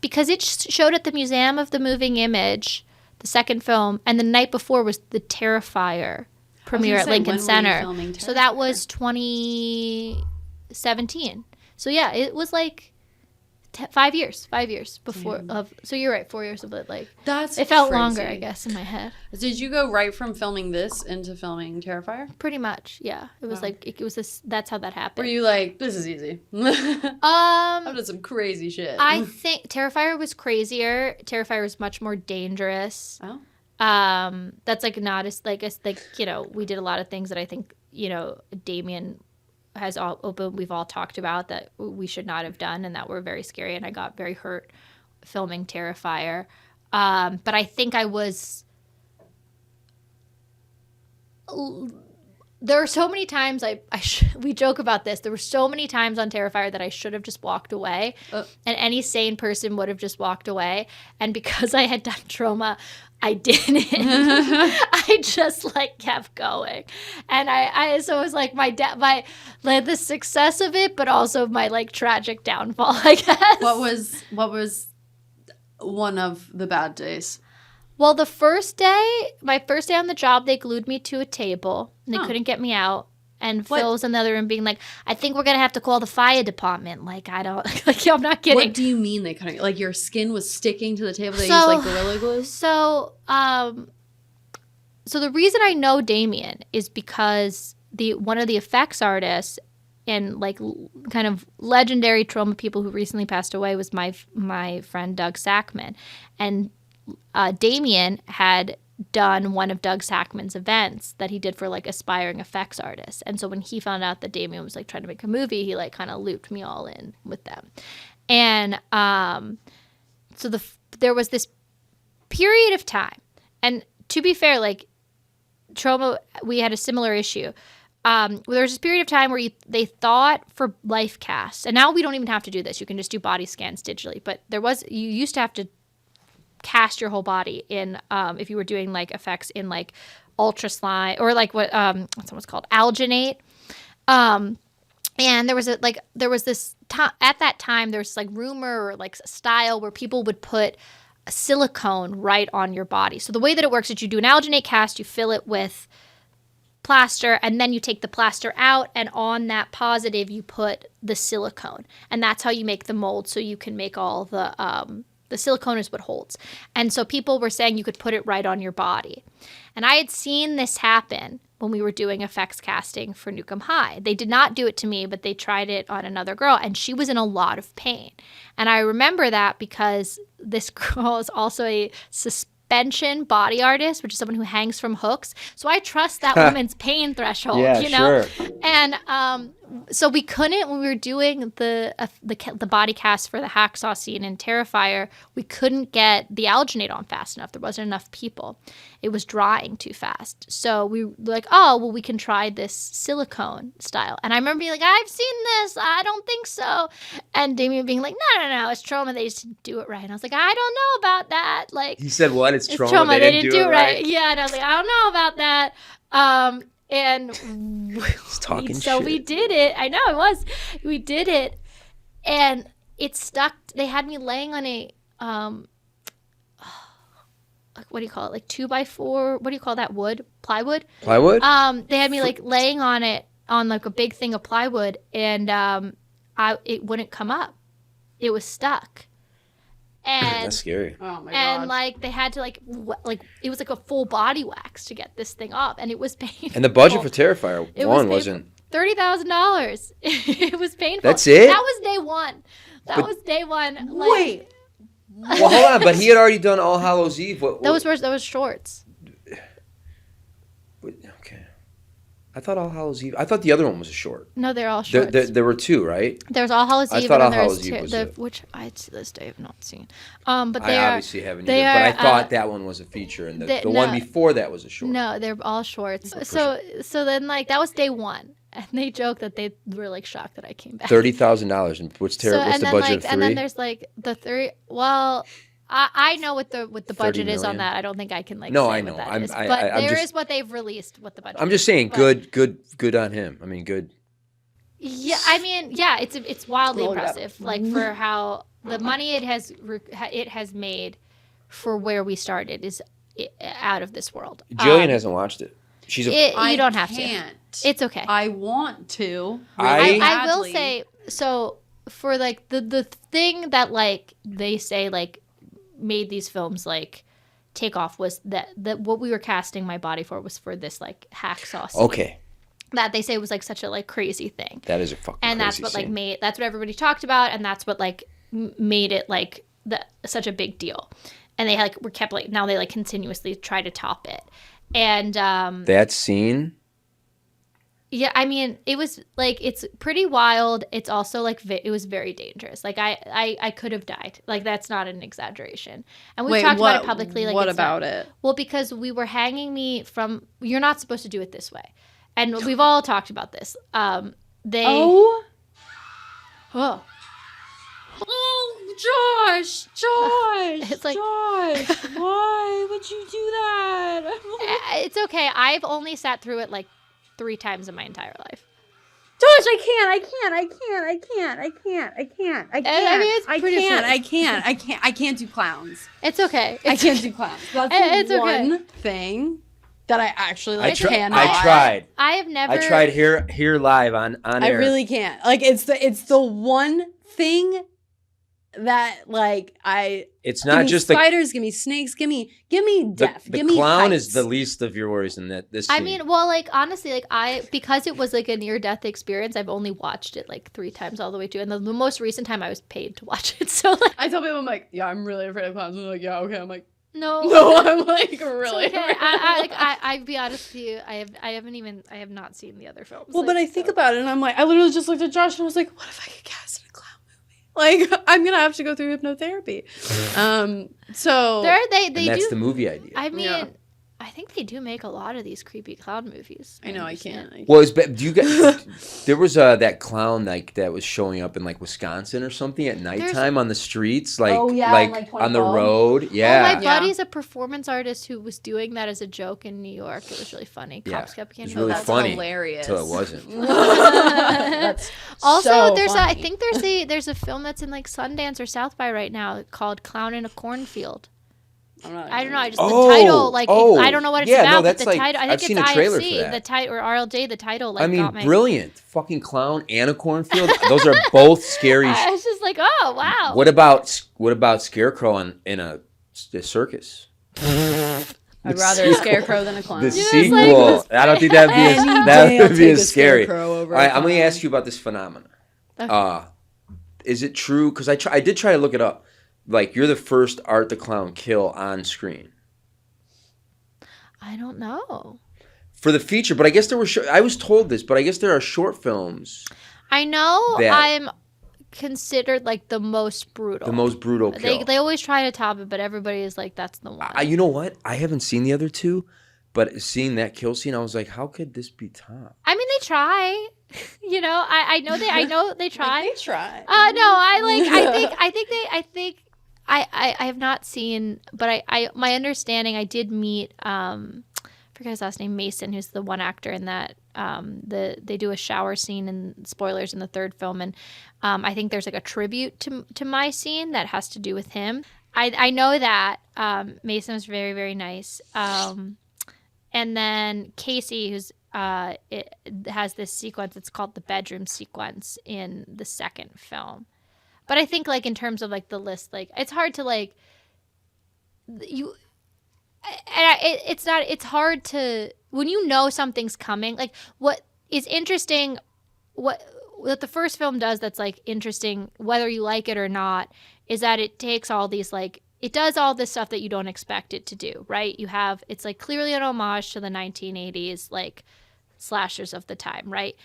because it showed at the Museum of the Moving Image, the second film, and the night before was the Terrifier premiere at Lincoln Center. So that was 2017. So yeah, it was like 5 years. 5 years before so you're right, 4 years of it. Like it felt crazy. longer, I guess, in my head. Did you go right from filming this into filming Terrifier? Pretty much, yeah. It was like it was this. That's how that happened. Were you like, this is easy? I've done some crazy shit. I think Terrifier was crazier. Terrifier was much more dangerous. Oh. That's like not as like you know, we did a lot of things that I think, you know, Damien has all open. We've all talked about that we should not have done and that were very scary. And I got very hurt filming Terrifier. But I think I was. There are so many times we joke about this. There were so many times on Terrifier that I should have just walked away, and any sane person would have just walked away. And because I had done Troma, I didn't. I just like kept going, and I so it was like like the success of it, but also my like tragic downfall, I guess. What was one of the bad days? Well, my first day on the job, they glued me to a table and they couldn't get me out. And Phil was in the other room being like, I think we're going to have to call the fire department. Like, I don't, like, I'm not kidding. What do you mean they couldn't, like your skin was sticking to the table? They used like Gorilla Glue? So the reason I know Damien is because one of the effects artists and like kind of legendary Troma people who recently passed away was my friend Doug Sackman. And Damien had done one of Doug Sackman's events that he did for like aspiring effects artists. And so when he found out that Damien was like trying to make a movie, he like kind of looped me all in with them. And so there was this period of time. And to be fair, like Troma, we had a similar issue. There was this period of time where they thought for life casts, and now we don't even have to do this. You can just do body scans digitally. But you used to have to cast your whole body in if you were doing like effects in like ultra slime or like what's called alginate. And there was this at that time there was like rumor or like style where people would put a silicone right on your body. So the way that it works is you do an alginate cast, you fill it with plaster, and then you take the plaster out, and on that positive you put the silicone, and that's how you make the mold. So you can make all the silicone is what holds. And so people were saying you could put it right on your body. And I had seen this happen when we were doing effects casting for Nukem High. They did not do it to me, but they tried it on another girl, and she was in a lot of pain. And I remember that because this girl is also a suspension body artist, which is someone who hangs from hooks. So I trust that woman's pain threshold, you know? Sure. And so we couldn't, when we were doing the body cast for the hacksaw scene in Terrifier, we couldn't get the alginate on fast enough. There wasn't enough people. It was drying too fast. So we were like, oh, well, we can try this silicone style. And I remember being like, I've seen this. I don't think so. And Damien being like, no, it's Troma. They just didn't do it right. And I was like, I don't know about that. Like, he said, what? It's Troma. They didn't do it right. Yeah. And I was like, I don't know about that. And so we did it. I know it was. We did it, and it stuck. They had me laying on a what do you call it? Like 2x4. What do you call that? Wood? Plywood? Plywood? They had me like laying on it on like a big thing of plywood, and it wouldn't come up. It was stuck. And that's scary. Oh my god! And like they had to like it was like a full body wax to get this thing up, and it was painful. And the budget for Terrifier wasn't $30,000. It was painful. That's it. That was day one. That was day one. Like, wait. Well, hold on, but he had already done All Hallows Eve. What? That was shorts. Okay. I thought All Hallows Eve. I thought the other one was a short. No, they're all shorts. There were two, right? There's All Hallows Eve. I thought All Hallows Eve was which I to this day have not seen. But I obviously haven't either. But I thought that one was a feature, and the one before that was a short. No, they're all shorts. So then like that was day one, and they joked that they were like shocked that I came back. $30,000, and what's the budget of 3? And then there's like the 3. Well. I know what the budget is on that. I don't think I can like. No, I know. There is what they've released. What the budget. I'm just saying, good on him. I mean, good. Yeah, I mean, yeah, it's wildly impressive. Like for how the money it has made for where we started is out of this world. Jillian hasn't watched it. You don't have to. It's okay. I want to. I will say so. for like the thing that like they say like made these films like take off was that what we were casting my body for was for this like hacksaw scene. Okay. That they say was like such a like crazy thing. That is a fucking and crazy that's what scene. like made that's what everybody talked about, and that's what like made it like such a big deal. And they like were kept like now they like continuously try to top it. And that scene. Yeah, I mean, it was like it's pretty wild. It's also like it was very dangerous. Like I could have died. Like that's not an exaggeration. And we talked about it publicly. Like what about it? Well, because we were hanging me from. You're not supposed to do it this way, and we've all talked about this. They. Oh. Oh, Josh, it's like, Josh, why would you do that? It's okay. I've only sat through it like 3 times in my entire life. Josh, I can't do clowns. It's okay. I can't do clowns. That's the one thing that I actually like. I tried. I have never. I tried here live on air. I really can't. Like it's the one thing that like it's not just spiders, give me snakes, give me death. The give me clown heights. is the least of your worries in that this scene. I mean, well, like honestly, like because it was like a near death experience, I've only watched it like 3 times all the way through, and the most recent time I was paid to watch it. So like, I tell people, I'm like, yeah, I'm really afraid of clowns. And they're like, yeah, okay. I'm like, no, I'm like really. Okay. I'd be honest with you, I have not seen the other films. Well, but I think about it, and I'm like, I literally just looked at Josh and I was like, what if I could cast in a clown movie? Like, I'm gonna have to go through hypnotherapy. So they that's do the movie idea. I mean, I think they do make a lot of these creepy clown movies. I know I can't. Well, do you guys? There was that clown like that was showing up in like Wisconsin or something at nighttime on the streets, like like on the road. Yeah. Oh, my buddy's a performance artist who was doing that as a joke in New York. It was really funny. Cops kept getting. It was really funny. Hilarious. Until it wasn't. That's also so there's funny. I think there's a film that's in like Sundance or South by right now called Clown in a Cornfield. I don't know. I just the title, like I don't know what it's about. No, that's but the like, title, I think I've seen it's a trailer IFC, for that. the title or RLJ. The title, like I mean, got my... brilliant, fucking clown and a cornfield. Those are both scary. I was just like, oh wow. What about Scarecrow in a circus? I'd rather a scarecrow than a clown. The sequel. I don't think that would be as scary. All right, I'm going to ask you about this phenomenon. Okay. Is it true? Because I did try to look it up. Like, you're the first Art the Clown kill on screen. I don't know. For the feature, but I guess there were... I was told this, but I guess there are short films. I know I'm considered, like, the most brutal. The most brutal kill. They always try to top it, but everybody is like, that's the one. You know what? I haven't seen the other two, but seeing that kill scene, I was like, how could this be top? I mean, they try. You know, I know they try. They try. No, I think I have not seen, but I my understanding, I did meet I forget his last name, Mason, who's the one actor in that they do a shower scene and spoilers in the 3rd film, and I think there's like a tribute to my scene that has to do with him. I know that Mason was very, very nice, and then Casey, who's it has this sequence. It's called the bedroom sequence in the 2nd film. But I think, like, in terms of, like, the list, like, it's hard to, like, it's hard to, when you know something's coming, like, what is interesting, what the first film does that's, like, interesting, whether you like it or not, is that it takes all these, like, it does all this stuff that you don't expect it to do, right? It's, like, clearly an homage to the 1980s, like, slashers of the time, right?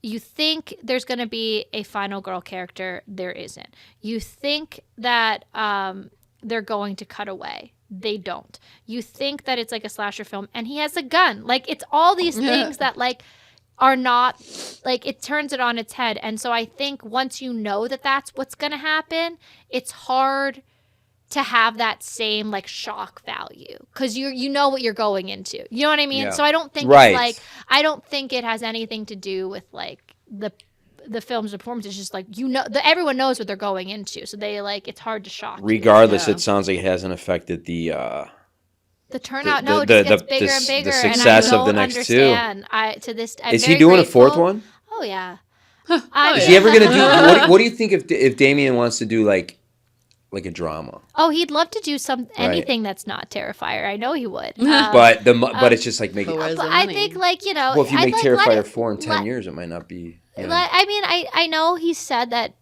You think there's going to be a final girl character. There isn't. You think that they're going to cut away. They don't. You think that it's like a slasher film and he has a gun. Like, it's all these things that like are not, like, it turns it on its head. And so I think once you know that that's what's going to happen, it's hard to have that same like shock value because you know what you're going into. You know what I mean? Yeah. So I don't think it's like, I don't think it has anything to do with like the film's performance. It's just like, you know, everyone knows what they're going into. So they like, it's hard to shock. Regardless, it sounds like it hasn't affected the turnout. No, it just gets bigger and bigger. The success of the next two. To this, is he doing a 4th one? Oh yeah. Is he ever gonna do? What do you think if Damien wants to do like a drama? Oh, he'd love to do anything that's not Terrifier. I know he would. But it's just like making. I think like Well, if you make Terrifier 4 in 10 years, it might not be. I mean, I know he said that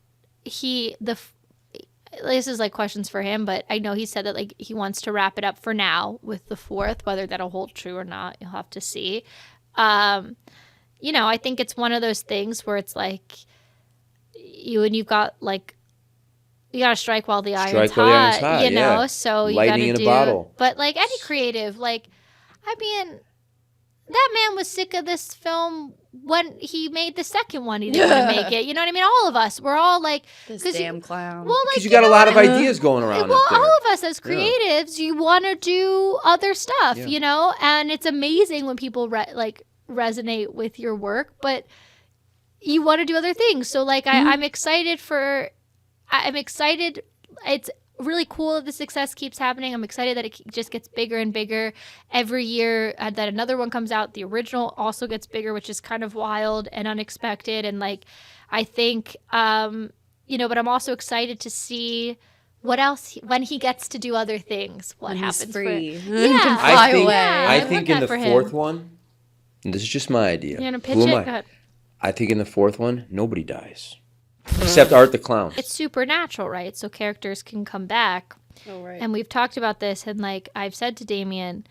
this is like questions for him, but I know he said that like he wants to wrap it up for now with the 4th. Whether that'll hold true or not, you'll have to see. I think it's one of those things where it's like you got to strike while the iron's hot, you know. So you got to do. Bottle. But like any creative, like I mean, that man was sick of this film when he made the second one. He didn't want to make it. You know what I mean? All of us, we're all like this damn clown. Well, because you got a lot of ideas going around. Well, all of us as creatives, you want to do other stuff, you know, and it's amazing when people resonate with your work, but you want to do other things. So like I'm excited. It's really cool that the success keeps happening. I'm excited that it just gets bigger and bigger every year, that another one comes out. The original also gets bigger, which is kind of wild and unexpected. And like, I think, but I'm also excited to see what else when he gets to do other things. What happens? Free. Yeah, can fly away. I think in the 4th one, and this is just my idea. You're gonna pitch it? I think in the 4th one, nobody dies. Except Art the Clown. It's supernatural, right? So characters can come back. Oh, right. And we've talked about this, and like I've said to Damien,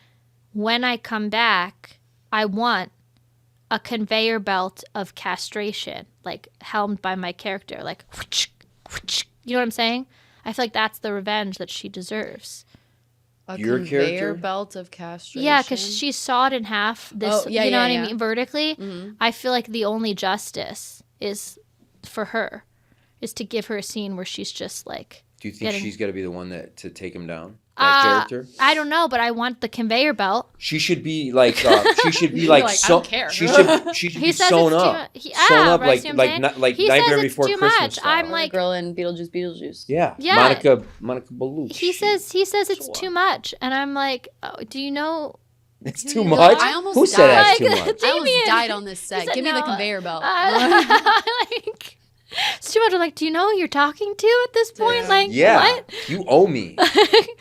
when I come back, I want a conveyor belt of castration, like helmed by my character, like whoosh, whoosh. You know what I'm saying? I feel like that's the revenge that she deserves. Your conveyor belt of castration. Yeah, because she sawed in half. You know what I mean, vertically. Mm-hmm. I feel like the only justice is for her, is to give her a scene where she's just like. Do you think she's got to be the one to take him down? That character? I don't know, but I want the conveyor belt. She should be like. She should be like. I don't care. She should be sewn up. Sewn up like Nightmare Before Christmas. Much. I'm like girl in Beetlejuice. Yeah. Monica Bellucci. He says it's too much, and I'm like, do you know? It's too much. I almost Who said that's too much? I almost died on this set. Give me the conveyor belt. It's too much. I'm like, do you know who you're talking to at this point? Yeah. Like, what? You owe me.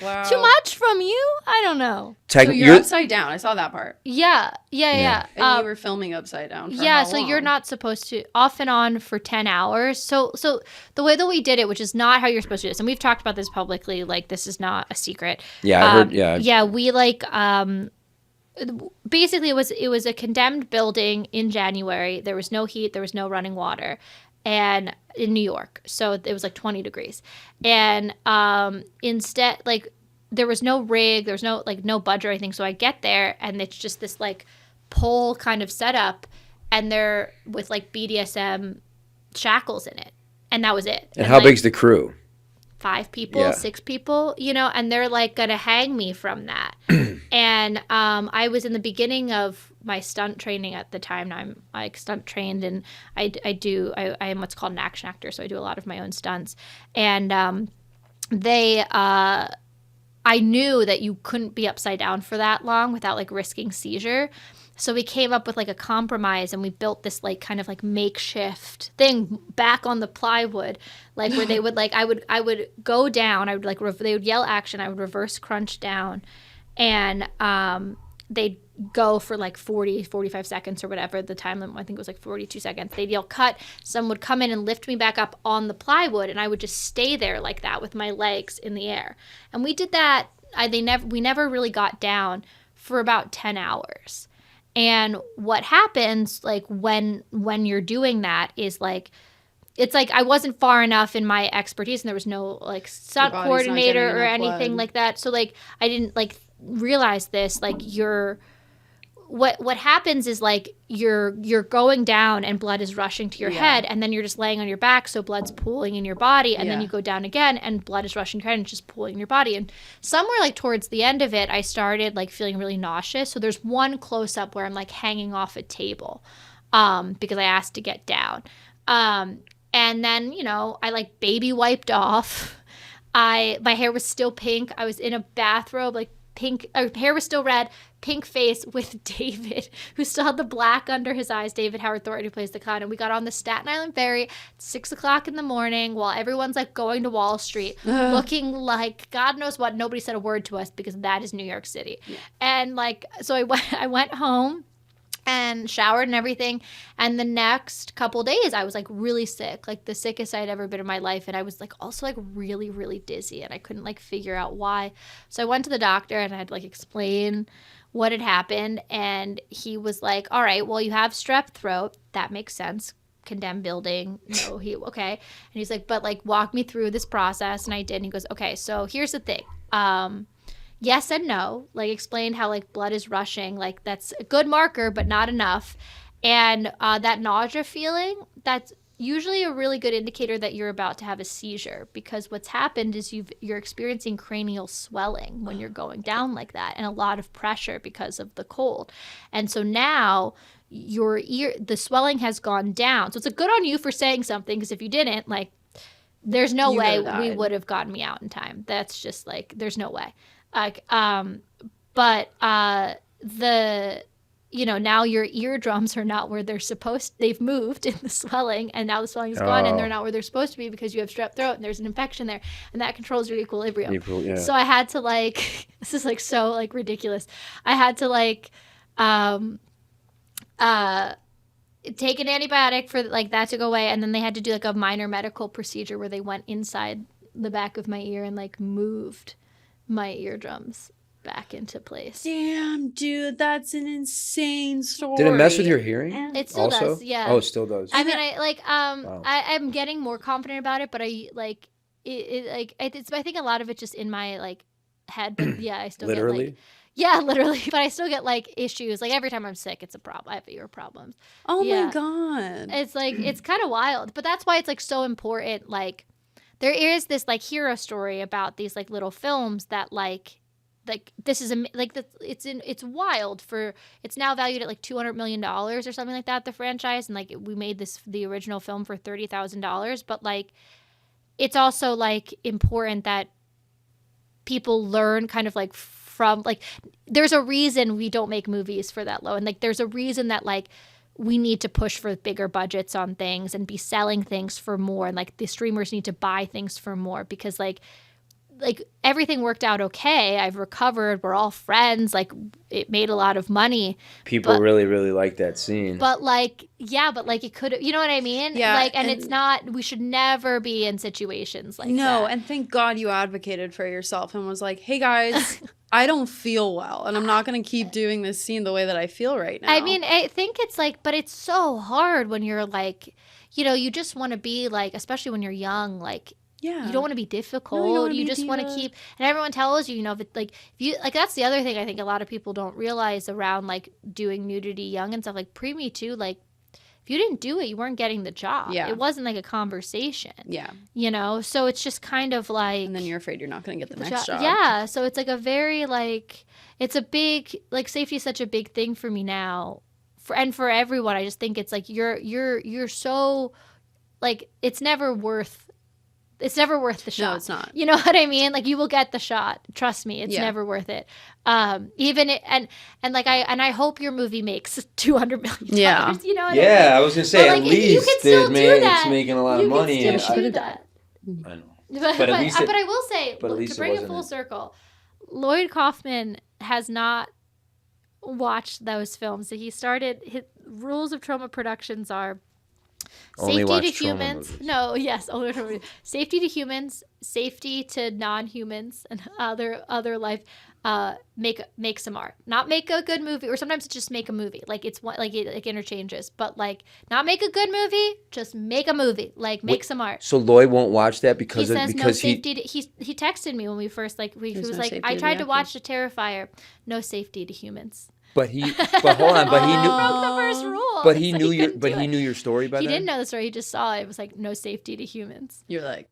Wow. Too much from you? I don't know. So you're upside down. I saw that part. Yeah. And you were filming upside down. For yeah. how So long? you're not supposed to off and on for 10 hours. So the way that we did it, which is not how you're supposed to do this, and we've talked about this publicly. Like, this is not a secret. Yeah, I heard. Yeah. Yeah. We basically it was a condemned building in January. There was no heat. There was no running water. And in New York, so it was like 20 degrees, and instead, like, there was no rig, there was no budget or anything. So I get there, and it's just this like pole kind of setup, and they're with like BDSM shackles in it, and that was it. And how big's the crew? 5 people, 6 people, you know, and they're like gonna hang me from that. And I was in the beginning of my stunt training at the time. Now I'm like stunt trained, and I am what's called an action actor, so I do a lot of my own stunts. And I knew that you couldn't be upside down for that long without like risking seizure. So we came up with like a compromise, and we built this like kind of like makeshift thing back on the plywood, like where they would like I would go down, I would like they would yell action, I would reverse crunch down, and they'd go for like 45 seconds or whatever the time limit. I think it was like 42 seconds. They'd yell cut. Someone would come in and lift me back up on the plywood, and I would just stay there like that with my legs in the air. And we did that. We never really got down for about 10 hours. And what happens like when you're doing that is like, it's like I wasn't far enough in my expertise, and there was no like stunt coordinator or anything like that. So like I didn't like realize this. Like what happens is like you're going down, and blood is rushing to your head, and then you're just laying on your back, so blood's pooling in your body, and then you go down again, and blood is rushing to your head and just pooling in your body. And somewhere like towards the end of it, I started like feeling really nauseous. So there's one close up where I'm like hanging off a table because I asked to get down. And then, you know, I like baby wiped off. My hair was still pink. I was in a bathrobe, like pink, hair was still red, pink face with David, who still had the black under his eyes, David Howard Thornton, who plays the clown. And we got on the Staten Island Ferry at 6 o'clock in the morning while everyone's like going to Wall Street, looking like God knows what. Nobody said a word to us because that is New York City. Yeah. And like, so I went home and showered and everything. And the next couple days, I was like really sick, like the sickest I'd ever been in my life. And I was like also like really, really dizzy, and I couldn't like figure out why. So I went to the doctor and I had to like explain what had happened. And he was like, all right, well, you have strep throat. That makes sense. Condemned building. No, okay. And he's like, but like walk me through this process. And I did. And he goes, okay, so here's the thing. Yes and no, like explained how like blood is rushing, like that's a good marker, but not enough. And that nausea feeling, that's usually a really good indicator that you're about to have a seizure, because what's happened is you're experiencing cranial swelling when you're going down like that, and a lot of pressure because of the cold. And so now your ear, the swelling has gone down. So it's a good on you for saying something, because if you didn't, like, there's no way we would have gotten me out in time. That's just like, there's no way. But now your eardrums are not where they're they've moved in the swelling, and now the swelling is gone, and they're not where they're supposed to be because you have strep throat and there's an infection there, and that controls your equilibrium. So I had to like, this is like so like ridiculous. I had to like, take an antibiotic for like that to go away, and then they had to do like a minor medical procedure where they went inside the back of my ear and like moved my eardrums back into place. Damn, dude, that's an insane story. Did it mess with your hearing? It still does, yeah. Oh, it still does. I mean, I'm getting more confident about it, but I think a lot of it just in my like head, but yeah, I still literally? get like, yeah, literally, but I still get like issues. Like every time I'm sick, it's a problem. I have ear problems. Oh my God. It's like, it's kind of wild, but that's why it's like so important. Like, there is this like hero story about these like little films that like this is it's wild for, it's now valued at like $200 million or something like that, the franchise, and like we made the original film for $30,000, but like it's also like important that people learn kind of like from like, there's a reason we don't make movies for that low, and like there's a reason that like we need to push for bigger budgets on things and be selling things for more. And like the streamers need to buy things for more, because like everything worked out okay. I've recovered. We're all friends. Like it made a lot of money. People really, really like that scene. But like, yeah, but like it could have, you know what I mean? Yeah. Like, and it's not, we should never be in situations like that. No, and thank God you advocated for yourself and was like, hey guys, I don't feel well, and I'm not going to keep doing this scene the way that I feel right now. I mean, I think it's like, but it's so hard when you're like, you just want to be like, especially when you're young, like, yeah, you don't want to be difficult. No, you just want to keep, and everyone tells you, if you like, that's the other thing I think a lot of people don't realize around like doing nudity young and stuff, like pre-Me Too, like if you didn't do it, you weren't getting the job. Yeah. It wasn't like a conversation. Yeah. So it's just kind of like, and then you're afraid you're not going to get the next job. Yeah. So it's like a very like, it's a big, like safety is such a big thing for me now, and for everyone. I just think it's like you're so like, it's never worth the shot. No, it's not. You know what I mean? Like you will get the shot. Trust me, it's never worth it. And I hope your movie makes $200 million. Yeah. You know what I mean? Yeah, I was gonna say, But, at like, least it's making a lot of money. You can still do that. I know. But I will say, but at least to bring it full circle, Lloyd Kaufman has not watched those films. So he started, his rules of Troma Productions are Only safety watch to Troma humans. movies. No, yes, only Troma movies. Safety to humans, safety to non-humans and other life. Make some art. Not make a good movie, or sometimes it's just make a movie. Like it's one, like it like interchanges, but like not make a good movie, just make a movie. Like make some art. So Lloyd won't watch that because he says no because safety. He texted me when we first like he was no like, safety I to tried the to watch the Terrifier, no safety to humans. But hold on, but he knew. Broke the first rule. But he So knew couldn't do it. knew your story by He then. didn't know the story. He just saw it. It was like no safety to humans. You're like,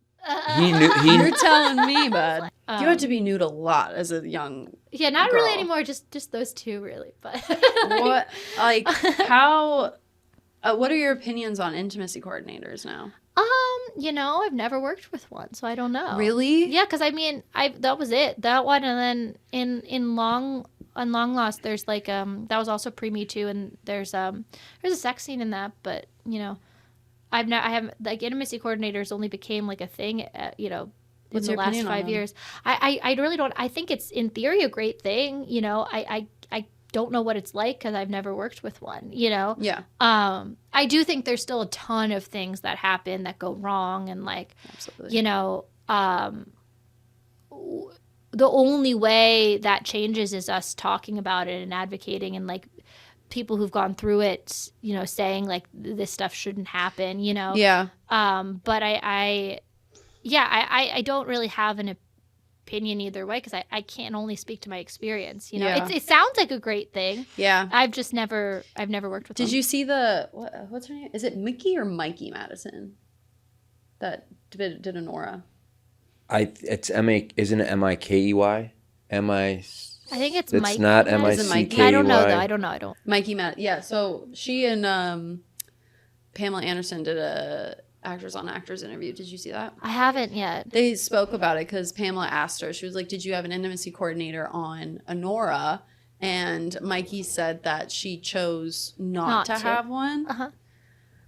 He knew. you're telling me, bud. You had to be nude a lot as a young Yeah, not girl. really anymore. Just those two, really. But What, like, how, what are your opinions on intimacy coordinators now? I've never worked with one, so I don't know. Really? Yeah, because I mean, that was it. That one, and then in Long Lost, there's like that was also pre-Me Too, and there's a sex scene in that, but I haven't, like, intimacy coordinators only became like a thing, in What's the your last opinion on 5 years. I really don't. I think it's in theory a great thing. I don't know what it's like because I've never worked with one. Yeah. I do think there's still a ton of things that happen that go wrong, and like, absolutely. The only way that changes is us talking about it and advocating, and like people who've gone through it, saying like this stuff shouldn't happen. Yeah. But I don't really have an opinion either way, because I can't only speak to my experience. Yeah. It sounds like a great thing. Yeah. I've never worked with them. Did you see what's her name? Is it Mickey or Mikey Madison that did Anora? It's M-A, isn't it M-I-K-E-Y? I think it's Mikey. It's not M-I-C-K-E-Y. I don't know though. I don't. Mikey Madison. Yeah. So she and Pamela Anderson did a Actors on Actors interview. Did you see that? I haven't yet. They spoke about it because Pamela asked her. She was like, "Did you have an intimacy coordinator on Anora?" And Mikey said that she chose not to have one. Uh-huh.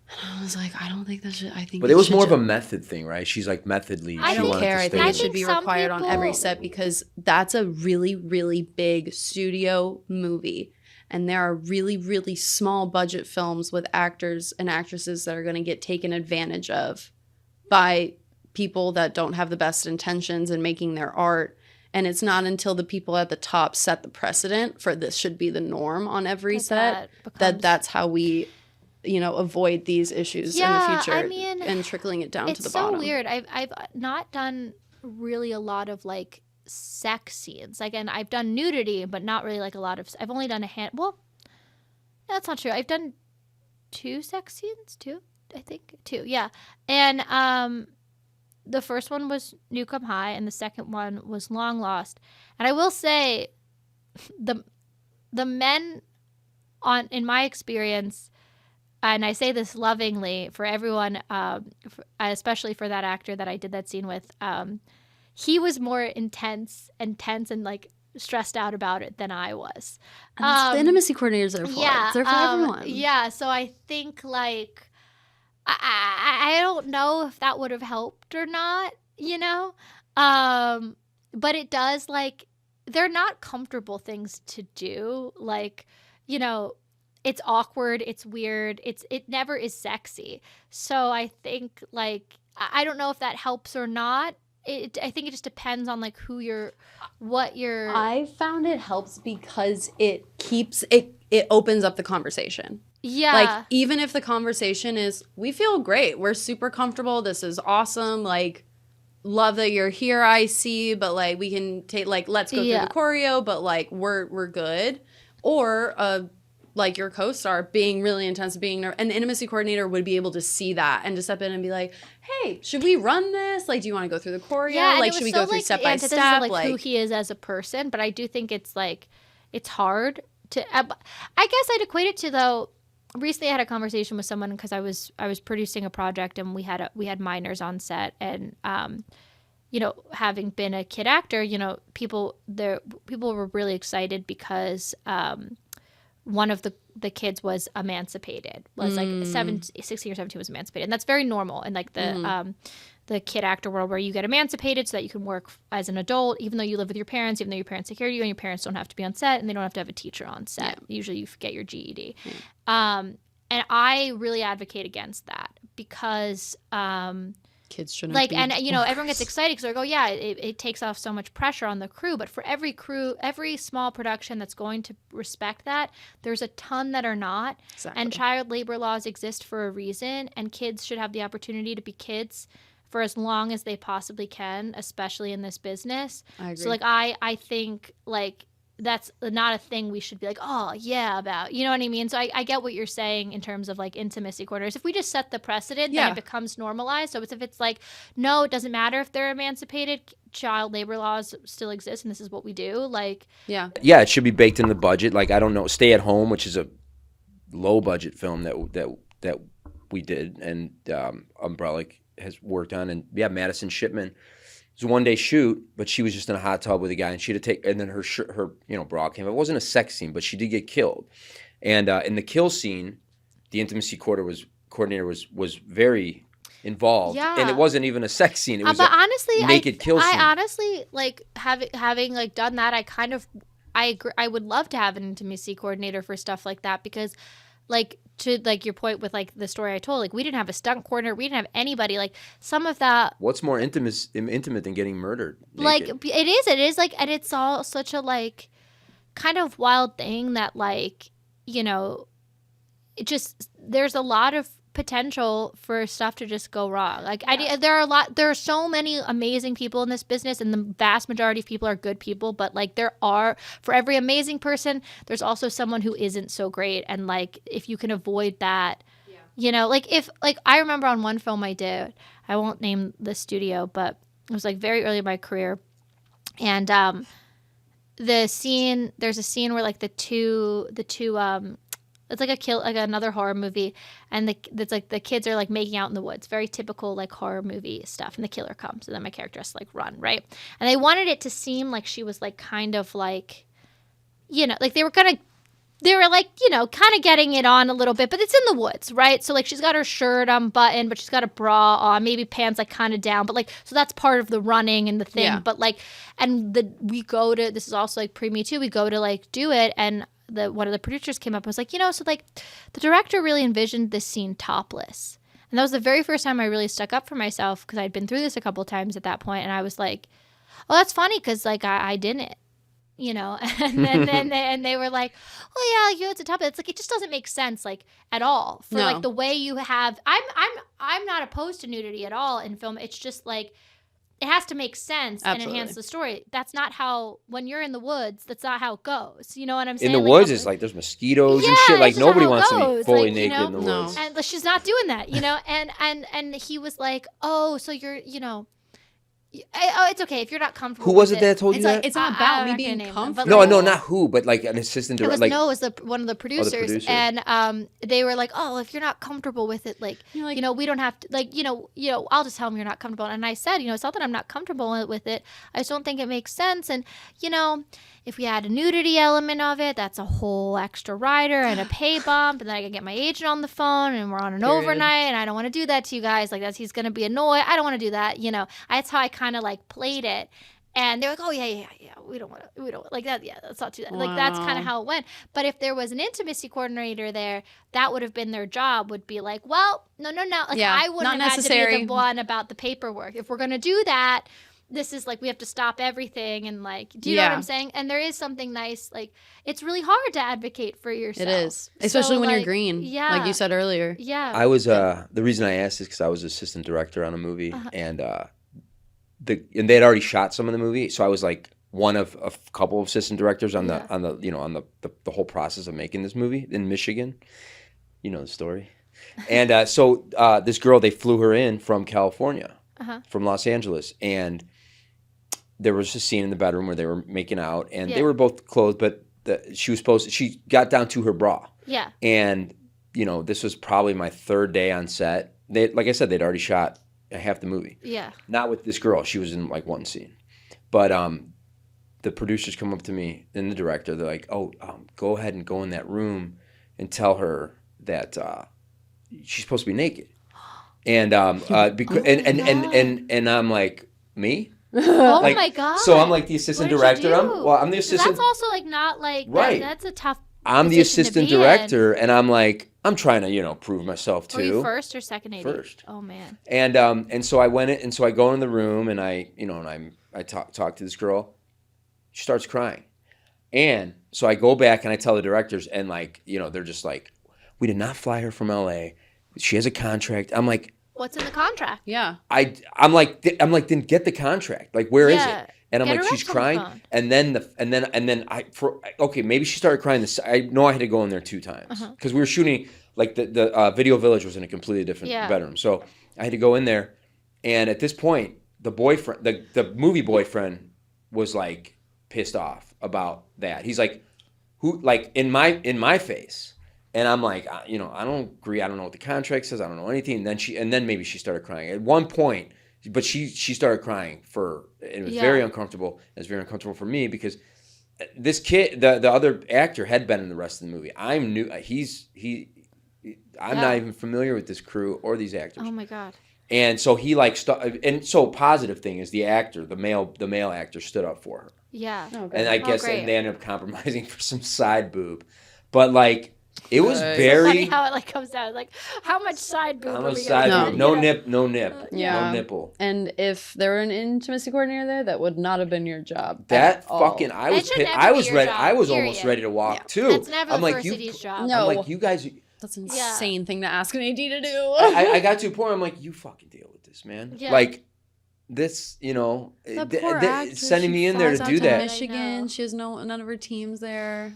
And I was like, I don't think that should. I think, but it was more of a method thing, right? She's like methodly. I don't care. I think it should be some required on every people- set, because that's a really, really big studio movie. And there are really, really small budget films with actors and actresses that are going to get taken advantage of by people that don't have the best intentions in making their art. And it's not until the people at the top set the precedent for this should be the norm on every set that's how we, avoid these issues in the future. I mean, and trickling it down to the It's bottom. so weird. I've not done really a lot of like sex scenes. Again, I've done nudity, but not really like a lot of. I've only done well, that's not true. I've done 2 sex scenes, I think 2, yeah. And the first one was Newcomb High, and the second one was Long Lost. And I will say, the men in my experience, and I say this lovingly for everyone, especially for that actor that I did that scene with. He was more intense and tense and like stressed out about it than I was. And that's the intimacy coordinators are for. Yeah, They're for everyone. Yeah, so I think like I don't know if that would have helped or not, but it does, like, they're not comfortable things to do. Like, it's awkward, it's weird, it never is sexy. So I think, like, I don't know if that helps or not. I think it just depends on like what you're. I found it helps because it keeps it opens up the conversation. Yeah. Like, even if the conversation is, we feel great, we're super comfortable, this is awesome, like, love that you're here, I see, but like we can take, like, let's go through the choreo, but like we're good. Or like your co-star being really intense, being an intimacy coordinator would be able to see that and to step in and be like, hey, should we run this? Like, do you want to go through the choreo? Yeah, like, should we go through step by step? Like, who he is as a person. But I do think it's like, it's hard to, I guess I'd equate it to, though, recently I had a conversation with someone because I was producing a project, and we had minors on set, and having been a kid actor, people were really excited because one of the kids was emancipated, was like 16 or 17 was emancipated. And that's very normal in like the kid actor world, where you get emancipated so that you can work as an adult, even though you live with your parents, even though your parents take care of you, and your parents don't have to be on set, and they don't have to have a teacher on set. Yeah. Usually you get your GED. And I really advocate against that because kids shouldn't like be. And everyone gets excited because they're like, oh yeah, it takes off so much pressure on the crew. But for every small production that's going to respect that, there's a ton that are not. Exactly. And child labor laws exist for a reason, and kids should have the opportunity to be kids for as long as they possibly can, especially in this business. I agree. So like I think like that's not a thing we should be like, oh yeah, about, you know what I mean? So I get what you're saying in terms of like intimacy coordinators. If we just set the precedent, then it becomes normalized. So if it's like, no, it doesn't matter if they're emancipated, child labor laws still exist, and this is what we do. Like, yeah, it should be baked in the budget. Like, I don't know, Stay at Home, which is a low budget film that we did, and Umbrella has worked on, and Madison Shipman. It was a one-day shoot, but she was just in a hot tub with a guy, and she had to take, and then her bra came. It wasn't a sex scene, but she did get killed. And in the kill scene, the intimacy coordinator was very involved, and it wasn't even a sex scene. It was but honestly, naked kill scene. I honestly like having like done that. I agree. I would love to have an intimacy coordinator for stuff like that because, like, to like your point with like the story I told, like we didn't have a stunt coordinator, we didn't have anybody. Like some of that. What's more intimate than getting murdered naked? Like it is like, and it's all such a like kind of wild thing that like it just there's a lot of potential for stuff to just go wrong. Like there are so many amazing people in this business, and the vast majority of people are good people, but like there are, for every amazing person there's also someone who isn't so great, and like if you can avoid that, like if like I remember on one film I did, I won't name the studio, but it was like very early in my career, and there's a scene where like the two it's like another horror movie, and it's like the kids are like making out in the woods, very typical like horror movie stuff, and the killer comes, and then my character has to like run, right? And they wanted it to seem like she was like kind of like, like they were like, kind of getting it on a little bit, but it's in the woods, right? So like she's got her shirt unbuttoned, but she's got a bra on, maybe pants like kind of down, but like, so that's part of the running and the thing. Yeah. But like, and this is also like pre-Me Too, we go to like do it, and one of the producers came up and was like, so like the director really envisioned this scene topless. And that was the very first time I really stuck up for myself, because I'd been through this a couple of times at that point, and I was like, oh, that's funny, because like I didn't. And then they were like, oh yeah, it's a topic. It's like, it just doesn't make sense, like, at all for like the way you have. I'm not opposed to nudity at all in film. It's just like it has to make sense. Absolutely. And enhance the story. That's not how, when you're in the woods, that's not how it goes. You know what I'm saying? In the woods, it's like there's mosquitoes and shit. Like nobody wants to be fully naked in the woods. And she's not doing that, and he was like, oh, so you're, oh, it's okay if you're not comfortable. Who was it that told you that? It's not about me being comfortable. No, not who, but like an assistant director. It was one of the producers, and they were like, "Oh, if you're not comfortable with it, like, we don't have to, like, I'll just tell them you're not comfortable." And I said, it's not that I'm not comfortable with it. I just don't think it makes sense. And if we had a nudity element of it, that's a whole extra rider and a pay bump, and then I can get my agent on the phone, and we're on an overnight, and I don't want to do that to you guys. Like, he's gonna be annoyed. I don't want to do that. That's how I kind of like played it. And they're like, oh yeah, we don't like that. Yeah, let's not do that. Wow. Like, that's kind of how it went. But if there was an intimacy coordinator there, that would have been their job, would be like, well, no. Like, I wouldn't have had to be the one about the paperwork. If we're going to do that, this is like, we have to stop everything. And like, do you know what I'm saying? And there is something nice. Like, it's really hard to advocate for yourself. It is. Especially when you're green. Yeah. Like you said earlier. Yeah. I was, the reason I asked is because I was assistant director on a movie, and they had already shot some of the movie, so I was like one of a couple of assistant directors on the the whole process of making this movie in Michigan. You know the story. And so this girl, they flew her in from California, from Los Angeles, and there was a scene in the bedroom where they were making out, and they were both clothed, but she got down to her bra. Yeah. And this was probably my third day on set. Like I said, they'd already shot half the movie. Yeah. Not with this girl. She was in like one scene. But the producers come up to me, and the director, they're like, oh, go ahead and go in that room and tell her that she's supposed to be naked. And because and I'm like, me? Oh like, my God. So I'm like the assistant director. I'm the assistant. That's also like not like right. That's a tough. I'm the assistant director, and I'm like, I'm trying to, prove myself too. Were you first or second AD? First. Oh man. And so I went in, and so I go in the room, and I talk to this girl. She starts crying, and so I go back and I tell the directors, and like, they're just like, we did not fly her from LA. She has a contract. I'm like, what's in the contract? Yeah. I'm like, then get the contract. Like, where is it? And I'm like, she's crying, and then okay, maybe she started crying. I know I had to go in there 2 times because we were shooting, like the Video Village was in a completely different bedroom, so I had to go in there. And at this point, the boyfriend, the movie boyfriend, was like pissed off about that. He's like, who, like in my face, And I'm like, you know, I don't agree. I don't know what the contract says. I don't know anything. And then maybe she started crying at one point, but she started crying it was very uncomfortable. It was very uncomfortable for me because this kid, the other actor had been in the rest of the movie. I'm new. I'm not even familiar with this crew or these actors. Oh my God. And so he and so positive thing is the actor, the male actor stood up for her. Yeah. Oh, and I guess they ended up compromising for some side boob. But like it was very funny how it like comes out like how much side boob. No nip. No nipple. And if there were an intimacy coordinator there, that would not have been your job. I was almost ready to walk too. That's never I'm the like, first city's job. No. I'm like, you guys. That's an insane thing to ask an AD to do. I got to a point. I'm like, you fucking deal with this, man. Yeah. Like this, you know, sending me in there to do that. Michigan, she has none of her teams there.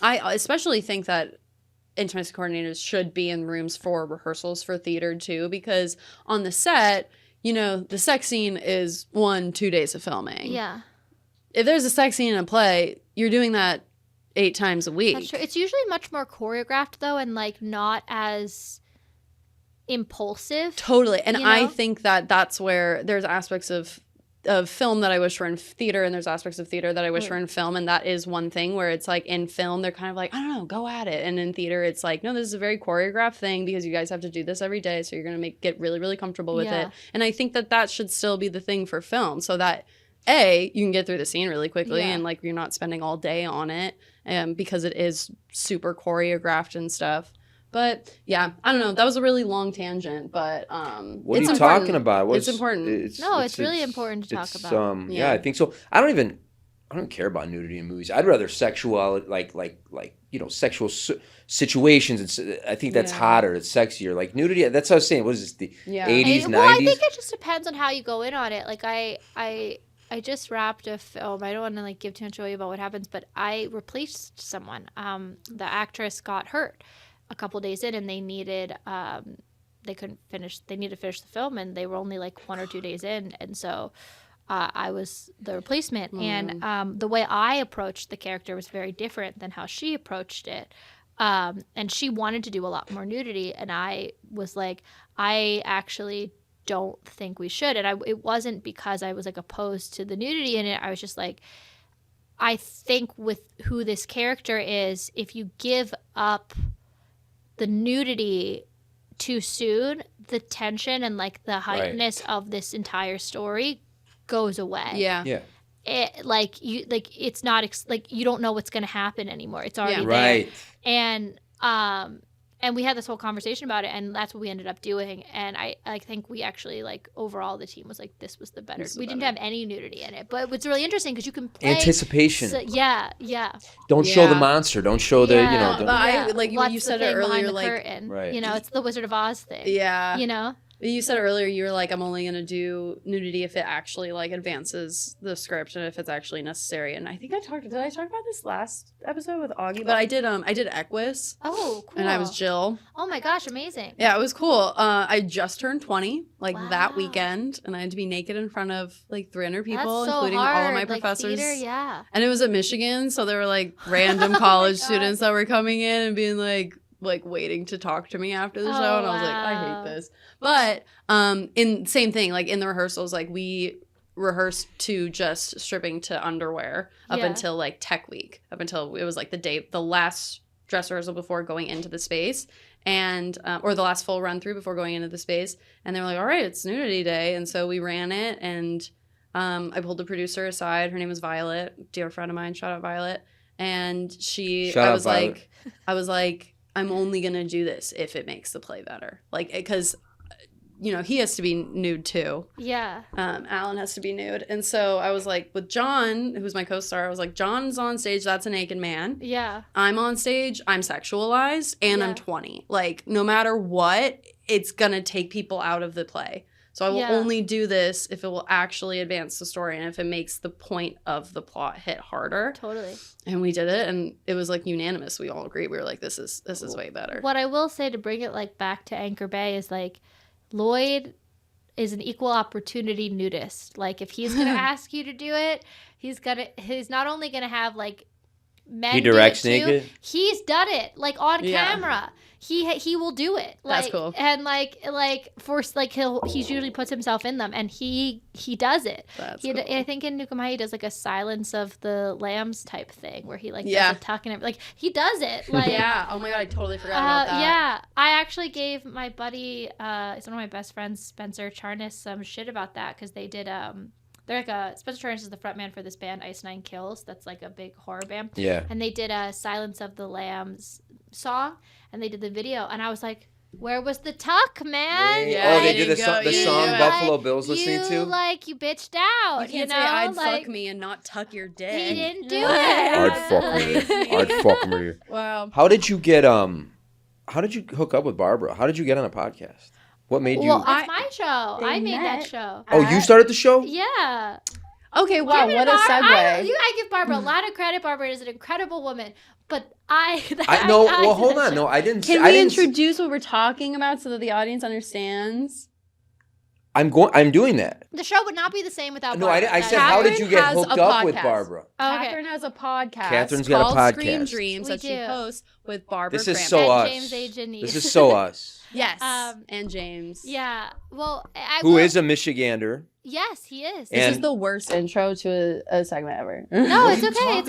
I especially think that intimacy coordinators should be in rooms for rehearsals for theater too, because on the set, you know, the sex scene is 1-2 days of filming. Yeah. If there's a sex scene in a play, you're doing that 8 times a week. That's true. It's usually much more choreographed though, and like not as impulsive. Totally. And I think that that's where there's aspects of film that I wish were in theater, and there's aspects of theater that I wish were in film, and that is one thing where it's like in film they're kind of like, I don't know, go at it, and in theater it's like, no, this is a very choreographed thing because you guys have to do this every day, so you're gonna get really, really comfortable with it. And I think that should still be the thing for film, so that you can get through the scene really quickly and like you're not spending all day on it, because it is super choreographed and stuff. But yeah, I don't know. That was a really long tangent, but what are you talking about? It's important. It's really important to talk about. Yeah, I think so. I don't care about nudity in movies. I'd rather sexual sexual situations. And I think that's hotter. It's sexier. Like nudity. That's what I was saying. What is this? The 80s, 90s. Well, I think it just depends on how you go in on it. Like I just wrapped a film. I don't want to like give too much away about what happens, but I replaced someone. The actress got hurt a couple days in, and they needed they needed to finish the film, and they were only like 1 or 2 days in, and so I was the replacement. And the way I approached the character was very different than how she approached it, and she wanted to do a lot more nudity, and I was like, I actually don't think we should. And it wasn't because I was like opposed to the nudity in it. I was just like, I think with who this character is, if you give up the nudity too soon, the tension and like the heightenedness of this entire story goes away. Yeah. It's not like you don't know what's going to happen anymore. It's already there. And we had this whole conversation about it, and that's what we ended up doing. And I think we actually, like, overall, the team was like, this was the better. We didn't have any nudity in it. But it's really interesting because you can play. Anticipation. Yeah. Don't show the monster. Don't show the, you know. You said it earlier, like. Curtain. Right. You know, it's the Wizard of Oz thing. Yeah. You know? You said earlier you were like, I'm only going to do nudity if it actually like advances the script and if it's actually necessary. And I think did I talk about this last episode with Augie? But I did Equus. Oh, cool. And I was Jill. Oh my gosh, amazing. Yeah, it was cool. I just turned 20 that weekend, and I had to be naked in front of like 300 people, including all of my professors. Theater, yeah. And it was at Michigan, so there were like random college students that were coming in and being like waiting to talk to me after the show, and I was like, I hate this. But same thing, like in the rehearsals, like we rehearsed to just stripping to underwear up until like tech week, up until it was like the last dress rehearsal before going into the space, and or the last full run through before going into the space. And they were like, all right, it's nudity day. And so we ran it, and I pulled the producer aside. Her name was Violet, dear friend of mine, shout out Violet. And I was like, I'm only going to do this if it makes the play better. Like, because, you know, he has to be nude too. Yeah. Alan has to be nude. And so I was like, with John, who's my co-star, I was like, John's on stage, that's a naked man. Yeah. I'm on stage, I'm sexualized, and I'm 20. Like, no matter what, it's going to take people out of the play. So I will only do this if it will actually advance the story and if it makes the point of the plot hit harder. Totally. And we did it, and it was like unanimous. We all agreed. We were like, this is way better. What I will say to bring it like back to Anchor Bay is like, Lloyd is an equal opportunity nudist. Like if he's gonna ask you to do it, he's not only gonna have like men he directs do it too. naked? He's done it like on camera. He will do it. Like, that's cool. And he's usually puts himself in them, and he does it. That's cool. I think in Nukem High he does like a Silence of the Lambs type thing where he like does a tuck and like he does it. Like yeah. Oh my god, I totally forgot about that. Yeah, I actually gave my buddy, it's one of my best friends, Spencer Charnas, some shit about that because they did they're like Spencer Charnas is the frontman for this band Ice Nine Kills. That's like a big horror band. Yeah. And they did a Silence of the Lambs song, and they did the video, and I was like, where was the tuck, man? Yeah, they did the song Buffalo Bill's listening to? You bitched out. You can't say I'd fuck me and not tuck your dick. He didn't do it. I'd fuck me. Wow. How did you hook up with Barbara? How did you get on a podcast? What made you? Well, it's my show. I made that show. Oh, you started the show? Yeah. Okay, wow, what a segue. I give Barbara a lot of credit. Barbara is an incredible woman. But hold on. No, I didn't. Can we introduce what we're talking about so that the audience understands? I'm doing that. The show would not be the same without No, Barbara. I said, how did you get hooked up with Barbara? Catherine has a podcast. Catherine's got a podcast. Scream Dreams that she hosts with Barbara Crampton. This is so us. James A. Janice. This is so us. Yes. And James. Yeah. Well, who is a Michigander. Yes, he is. This is the worst intro to a segment ever. No, it's okay. It's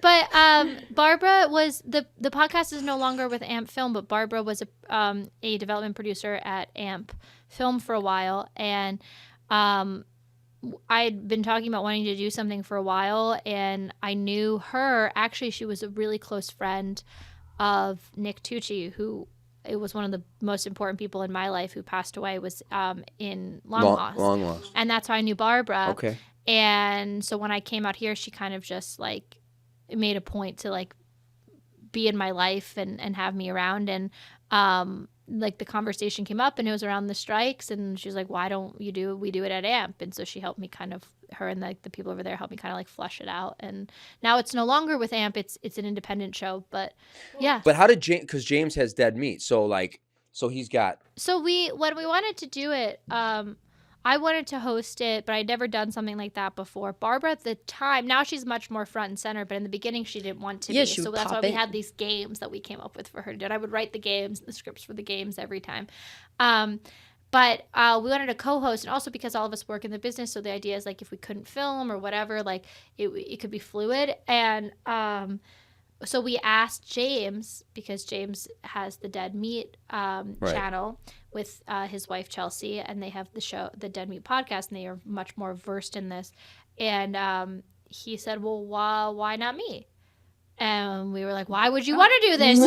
okay. Barbara was the podcast is no longer with AMP Film, but Barbara was a development producer at AMP Film for a while, and I'd been talking about wanting to do something for a while, and I knew her. Actually, she was a really close friend of Nick Tucci, who it was one of the most important people in my life who passed away, was in Long Lost. And that's how I knew Barbara. Okay. And so when I came out here, she kind of just like made a point to like be in my life and have me around. And like the conversation came up, and it was around the strikes, and she was like, why don't we do it at AMP? And so she helped me kind of, her and like the people over there helped me kind of like flush it out. And now it's no longer with AMP, it's an independent show, but yeah. But how did James, because James has Dead Meat, so he's got. So when we wanted to do it, I wanted to host it, but I'd never done something like that before. Barbara at the time, now she's much more front and center, but in the beginning she didn't want to be. So that's why we had these games that we came up with for her to do. And I would write the games, the scripts for the games every time. But we wanted a co-host, and also because all of us work in the business, so the idea is like if we couldn't film or whatever, like it could be fluid. And so we asked James, because James has the Dead Meat channel with his wife Chelsea, and they have the Dead Meat podcast, and they are much more versed in this. And he said, well, why not me? And we were like, why would you want to do this?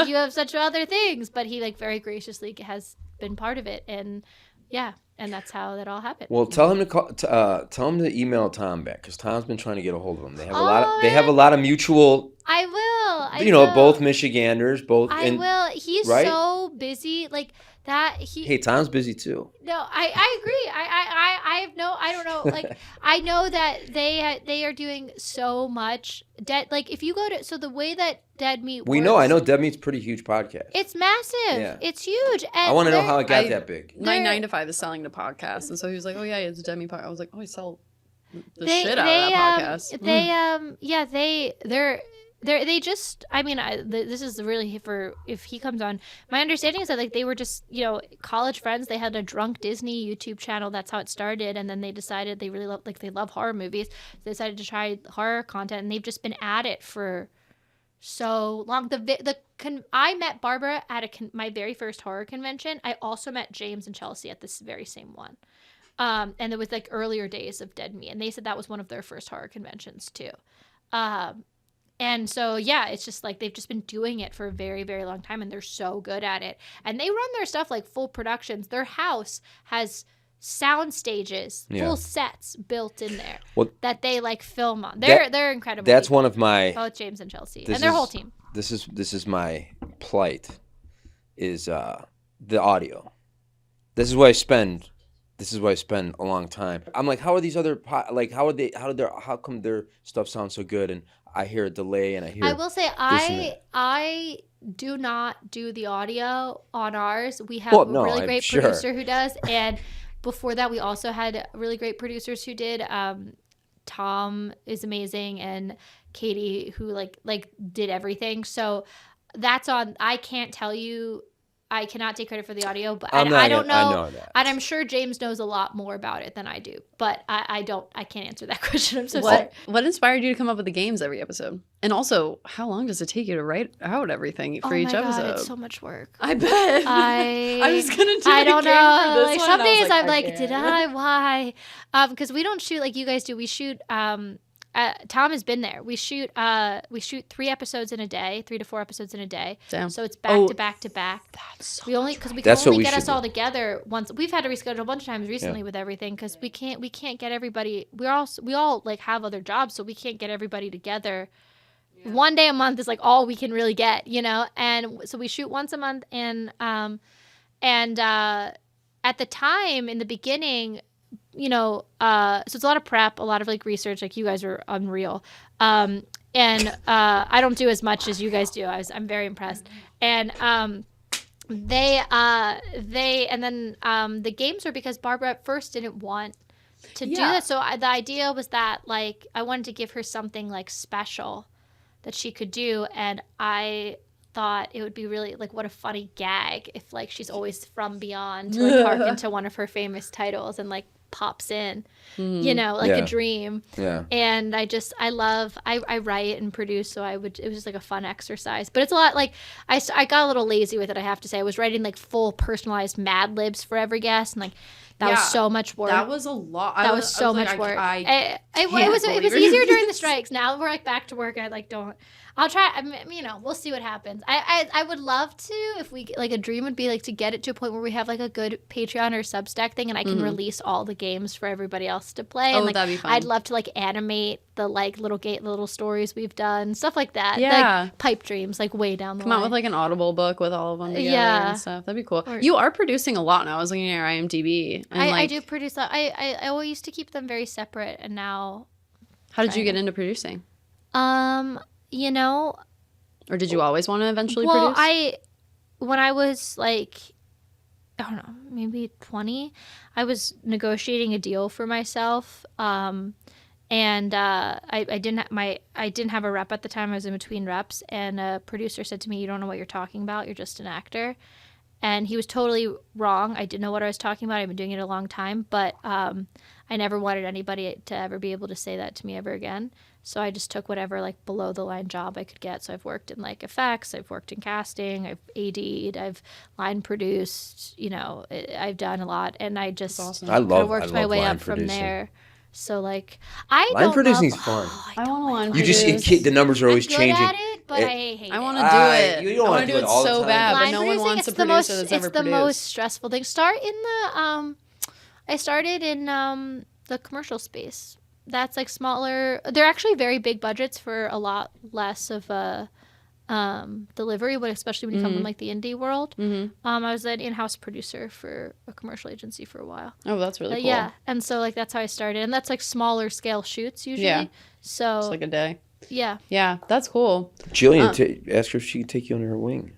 You have such other things. But he like very graciously has been part of it, and yeah, and that's how that all happened. Well, tell him to email Tom back, because Tom's been trying to get a hold of him. They have a lot of mutual. I will. Both Michiganders, both. I will. He's so busy, like that. Hey, Tom's busy too. No, I agree. I don't know. Like I know that they are doing so much. Like if you go to the way that Dead Meat works, I know Dead Meat's pretty huge podcast. It's massive. Yeah. It's huge. And I want to know how it got that big. My 9 to 5 is selling the podcast, and so he was like, "Oh yeah, it's a Dead Meat podcast." I was like, "Oh, I sell the shit out of that podcast." They just, I mean, this is really for if he comes on. My understanding is that like they were just, college friends. They had a Drunk Disney YouTube channel. That's how it started. And then they decided they really they love horror movies. They decided to try horror content, and they've just been at it for so long. I met Barbara at my very first horror convention. I also met James and Chelsea at this very same one. And it was like earlier days of Dead Meat, and they said that was one of their first horror conventions too. And so, yeah, it's just like they've just been doing it for a very, very long time, and they're so good at it. And they run their stuff like full productions. Their house has sound stages, full sets built in there that they like film on. They're incredible. That's one of my both James and Chelsea and their whole team. This is my plight, is the audio. This is why I spend a long time. I'm like, how are these other how come their stuff sounds so good, and I hear a delay, and I will say I do not do the audio on ours. We have a really great producer who does, and before that we also had really great producers who did. Tom is amazing, and Katie, who like did everything. So that's on. I can't tell you. I cannot take credit for the audio, but I don't know. I know that. And I'm sure James knows a lot more about it than I do. But I can't answer that question. I'm so sorry. What inspired you to come up with the games every episode? And also, how long does it take you to write out everything for each episode? God, it's so much work. I bet. I was gonna do. I don't know. For this like some days I'm like, did I? Why? Because we don't shoot like you guys do. We shoot. Tom has been there. We shoot 3 episodes in a day, 3 to 4 episodes in a day. Damn. So it's back to back to back. That's so we only because we can only get us all together once. We've had to reschedule a bunch of times recently with everything because we can't get everybody. We all like have other jobs, so we can't get everybody together. Yeah. One day a month is like all we can really get, And so we shoot once a month, and at the time in the beginning. So it's a lot of prep, a lot of like research, like you guys are unreal. And I don't do as much as you guys do. I'm very impressed. And the games were because Barbara at first didn't want to do that. So the idea was that like I wanted to give her something like special that she could do, and I thought it would be really like what a funny gag if like she's always from beyond to like hark into one of her famous titles and like pops in, a dream. Yeah. And I write and produce, so it was just like a fun exercise. But it's a lot like I got a little lazy with it, I have to say. I was writing like full personalized Mad Libs for every guest, and like that was so much work. That was a lot. That was so much work. It was easier during the strikes. Now we're like back to work. I like don't. I'll try. I mean, we'll see what happens. I would love to, if we like, a dream would be like to get it to a point where we have like a good Patreon or Substack thing, and I can release all the games for everybody else to play. Oh, and, like, that'd be fun. I'd love to like animate the like little stories we've done, stuff like that. Yeah, like, pipe dreams, like way down the line. Come out with like an Audible book with all of them together and stuff. That'd be cool. You are producing a lot now. I was looking at your IMDb. And I do produce that. I always used to keep them very separate, and now. How did you get into producing? Or did you always want to eventually produce? When I was like, I don't know, maybe 20, I was negotiating a deal for myself. I didn't have a rep at the time. I was in between reps, and a producer said to me, "You don't know what you're talking about. You're just an actor." And he was totally wrong. I didn't know what I was talking about. I've been doing it a long time, but I never wanted anybody to ever be able to say that to me ever again. So I just took whatever like below the line job I could get. So I've worked in like effects, I've worked in casting, I've AD'd, I've line produced, I've done a lot, and I just worked my way up from there. So like line producing is fun. I want to line produce. The numbers are always changing. At it, but I hate it. I want to do it. You don't want to do it so bad, but no one wants a producer that's ever produced. It's the most stressful thing. I started in the commercial space. That's like smaller. They're actually very big budgets for a lot less of a delivery, but especially when you come from like the indie world. I was an in-house producer for a commercial agency for a while. Oh, that's really cool. Yeah, and so like that's how I started, and that's like smaller scale shoots usually. Yeah. So it's like a day. Yeah. Yeah, that's cool. Jillian, ask her if she can take you under her wing.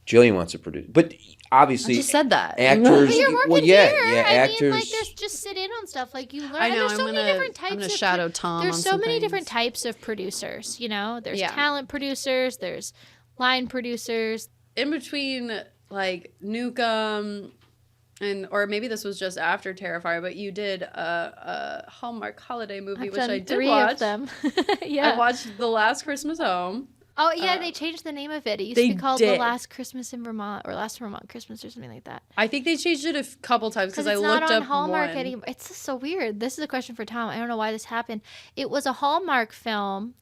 Jillian wants to produce, but obviously, I just said that. But Actors, you're working here. actors. I mean, like, just sit in on stuff. Like, you learn. I know. There's so many different types. I'm gonna shadow Tom. There's so many things. different types of producers. There's talent producers. There's line producers. In between, like Nukem, or maybe this was just after Terrifier, but you did a Hallmark holiday movie, which I did 3 watch. of them. Yeah. I watched The Last Christmas Home. Oh, yeah, they changed the name of it. It used to be called The Last Christmas in Vermont, or Last Vermont Christmas, or something like that. I think they changed it a couple times because I looked up it's not on Hallmark one. anymore. It's just so weird. This is a question for Tom. I don't know why this happened. It was a Hallmark film.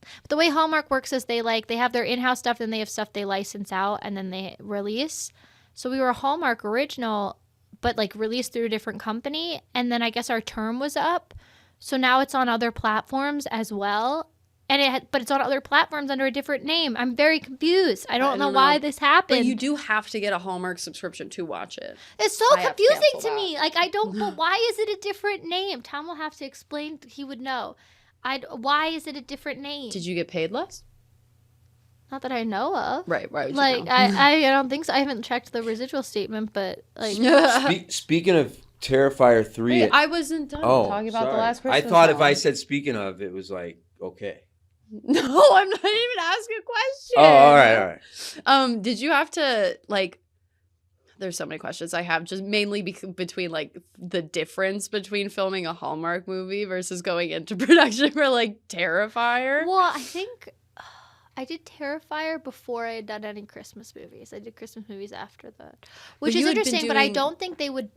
But the way Hallmark works is they have their in-house stuff, then they have stuff they license out, and then they release. So we were a Hallmark original, but like released through a different company, and then I guess our term was up. So now it's on other platforms as well. But it's on other platforms under a different name. I'm very confused. I don't know why this happened. But you do have to get a Hallmark subscription to watch it. It's so confusing to me. Like, I don't. But why is it a different name? Tom will have to explain. He would know. Why is it a different name? Did you get paid less? Not that I know of. Right. Like, I don't think so. I haven't checked the residual statement, but like. Speaking of Terrifier 3. Wait, I wasn't done talking about the last Christmas I thought film. if I said speaking of, it was like, okay. No, I'm not even asking a question. Oh, all right. Did you have to, like, there's so many questions I have, just mainly between, like, the difference between filming a Hallmark movie versus going into production for, like, Terrifier? Well, I think I did Terrifier before I had done any Christmas movies. I did Christmas movies after that, which is interesting, but I don't think they would,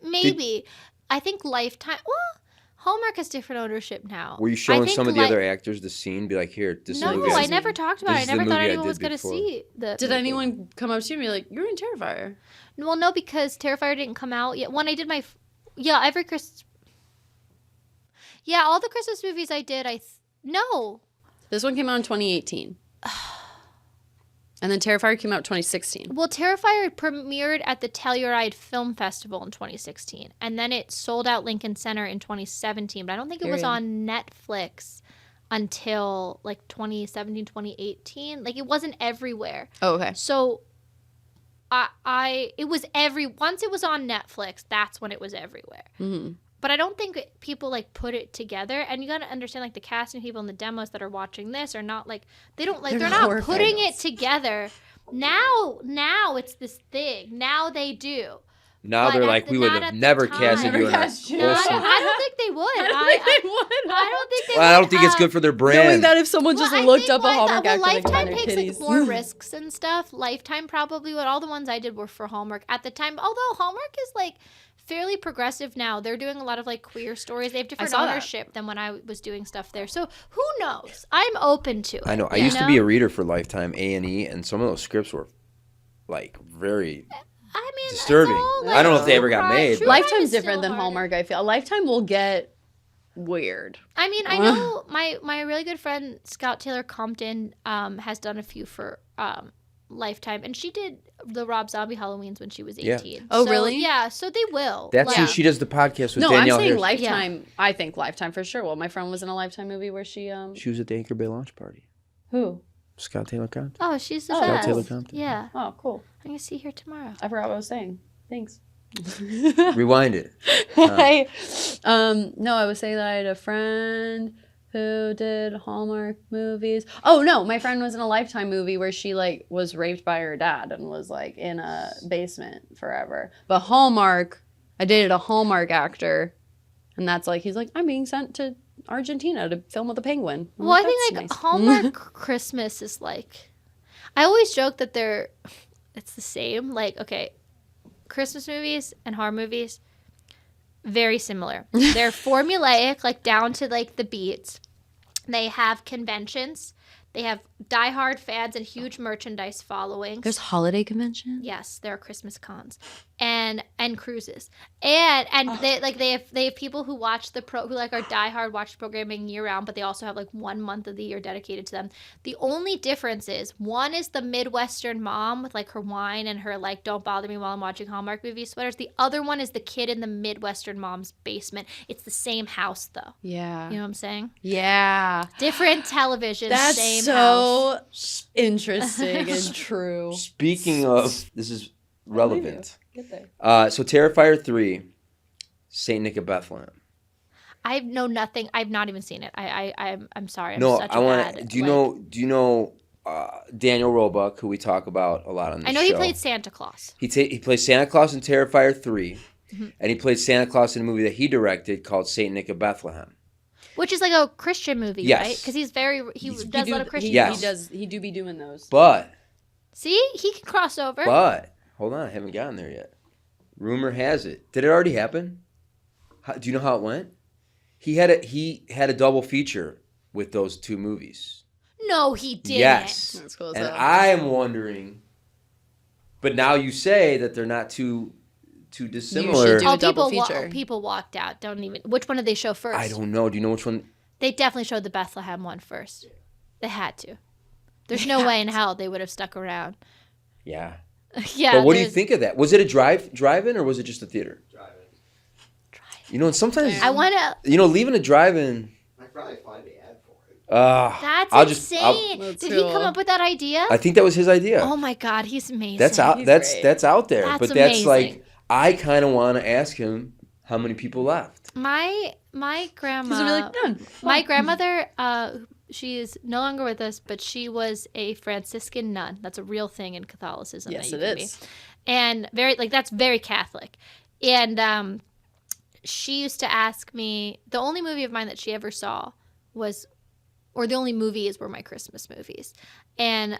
maybe. I think Lifetime, well, Hallmark has different ownership now. Were you showing some of the other actors the scene? Be like, here, this no, movie. No, I never talked about it. I never thought anyone was going to see the Did anyone come up to you and be like, you're in Terrifier? Well, no, because Terrifier didn't come out yet. When I did every Christmas. Yeah, all the Christmas movies I did, no. This one came out in 2018. And then Terrifier came out 2016. Well, Terrifier premiered at the Telluride Film Festival in 2016. And then it sold out Lincoln Center in 2017. But I don't think it was on Netflix until like 2017, 2018. Like it wasn't everywhere. Oh, okay. So it was once it was on Netflix, that's when it was everywhere. Mm-hmm. But I don't think people like put it together, and you got to understand like the casting people and the demos that are watching this are not like they're not putting it together. Now it's this thing. Now they do. Now they're like, we would have never casted you in a I don't think they would. I don't think it's good for their brand. Knowing that if someone just looked up a Hallmark actor, Lifetime takes like more risks and stuff. Lifetime probably would. All the ones I did were for Hallmark at the time. Although Hallmark is like fairly progressive now. They're doing a lot of like queer stories. They have different ownership than when I was doing stuff there. So who knows? I'm open to it. I know. I used to be a reader for Lifetime A&E, and some of those scripts were like very disturbing. I don't know if they ever got made. Lifetime's different than Hallmark, I feel. Lifetime will get weird. I mean, I know my really good friend Scout Taylor Compton has done a few for Lifetime, and she did the Rob Zombie Halloweens when she was 18. Yeah. Oh, really? Yeah, so they will. That's who she does the podcast with. Danielle I'm saying Harris. Lifetime. Yeah. I think Lifetime for sure. Well, my friend was in a Lifetime movie where she was at the Anchor Bay launch party. Who? Scout Taylor Compton. Oh, she's the Scout best. Taylor Compton. Yeah. Oh, cool. I'm gonna see her tomorrow. I forgot what I was saying. Thanks. Rewind it. No, I was saying that I had a friend who did Hallmark movies. Oh no, my friend was in a Lifetime movie where she like was raped by her dad and was like in a basement forever. But Hallmark, I dated a Hallmark actor, and that's like he's like, I'm being sent to Argentina to film with a penguin. Well, I think like nice. Hallmark Christmas is like, I always joke that it's the same. Like, okay, Christmas movies and horror movies, very similar. They're formulaic, like down to like the beats. They have conventions. They have diehard fans and huge merchandise followings. There's holiday conventions. Yes, there are Christmas cons and cruises, and they have people who watch who like are diehard, watch programming year round, but they also have like 1 month of the year dedicated to them. The only difference is one is the Midwestern mom with like her wine and her like don't bother me while I'm watching Hallmark movie sweaters. The other one is the kid in the Midwestern mom's basement. It's the same house though. Yeah, you know what I'm saying? Yeah, different television. That's same so house. Interesting and true. Speaking of, this is relevant. So Terrifier 3, Saint Nick of Bethlehem. I know nothing. I've not even seen it. I'm sorry. Do you know Daniel Roebuck, who we talk about a lot on this show? I know he played Santa Claus. He plays Santa Claus in Terrifier 3, and he played Santa Claus in a movie that he directed called Saint Nick of Bethlehem. Which is like a Christian movie, right? Because he does a lot of Christian movies. He do be doing those. But see, he can cross over. But hold on, I haven't gotten there yet. Rumor has it. Did it already happen? Do you know how it went? He had a double feature with those two movies. No, he didn't. Yes. That's cool. And I am wondering. But now you say that they're not too dissimilar. You should do a double feature. People walked out. Don't even. Which one did they show first? I don't know. Do you know which one? They definitely showed the Bethlehem one first. They had to. There's no way in hell they would have stuck around. Yeah. Yeah. But what do you think of that? Was it a drive-in or was it just a theater? Drive-in. You know, and sometimes I want to. You know, leaving a drive-in. I probably find the ad for it. That's insane. Did he come up with that idea? I think that was his idea. Oh my God, he's amazing. That's out. That's out there. That's but amazing. that's like I kind of want to ask him how many people left. My grandma. He's gonna be like, none. My grandmother, she is no longer with us, but she was a Franciscan nun. That's a real thing in Catholicism. Yes, that it you is. can be. And that's very Catholic. And she used to ask me, the only movie of mine that she ever saw was, or the only movies were my Christmas movies. And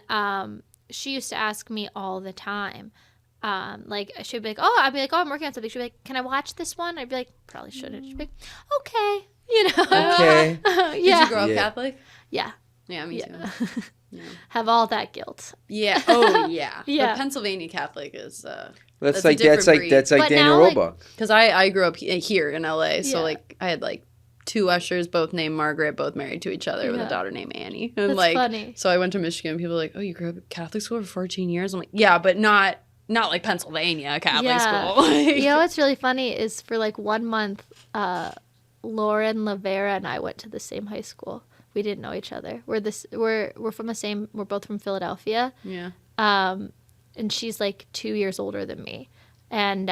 she used to ask me all the time. Like she'd be like, I'd be like, I'm working on something. She'd be like, can I watch this one? I'd be like, probably shouldn't. She'd be like, okay, Okay. Yeah. Did you grow up Catholic? Yeah. Yeah, me too. Yeah. Have all that guilt. Yeah. Oh, yeah. Yeah. The Pennsylvania Catholic is. That's a like different breed. But Daniel now, like, Roebuck. Because I grew up here in LA, so Yeah. like I had like 2 ushers, both named Margaret, both married to each other with Yeah. a daughter named Annie. And That's like, funny. So I went to Michigan. People were like, oh, you grew up at Catholic school for 14 years? I'm like, yeah, but not like Pennsylvania Catholic school. Like, You know what's really funny is for like 1 month, Lauren Lavera and I went to the same high school. We didn't know each other. We're from the same. We're both from Philadelphia. yeah. And she's like 2 years older than me, and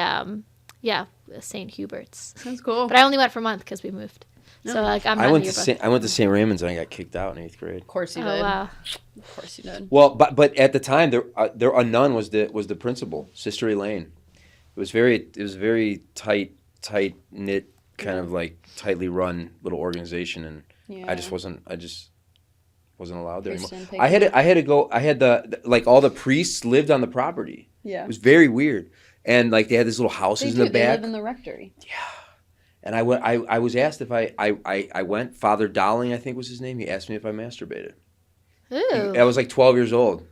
St. Hubert's. That's cool. But I only went for a month because we moved. So like I'm. I not went in to your book. I went to St. Raymond's and I got kicked out in 8th grade. Of course you Oh did. wow. Of course you did. Well, but at the time there a nun was the principal, Sister Elaine. It was very tight knit, kind of like tightly run little organization, and Yeah. I just wasn't allowed there anymore. Christian I had to go. I had like all the priests lived on the property. Yeah. It was very weird, and like they had these little houses in the They back. live in the rectory. And I was asked if I went. Father Dowling, I think was his name. He asked me if I masturbated. Ooh. I was like 12 years old.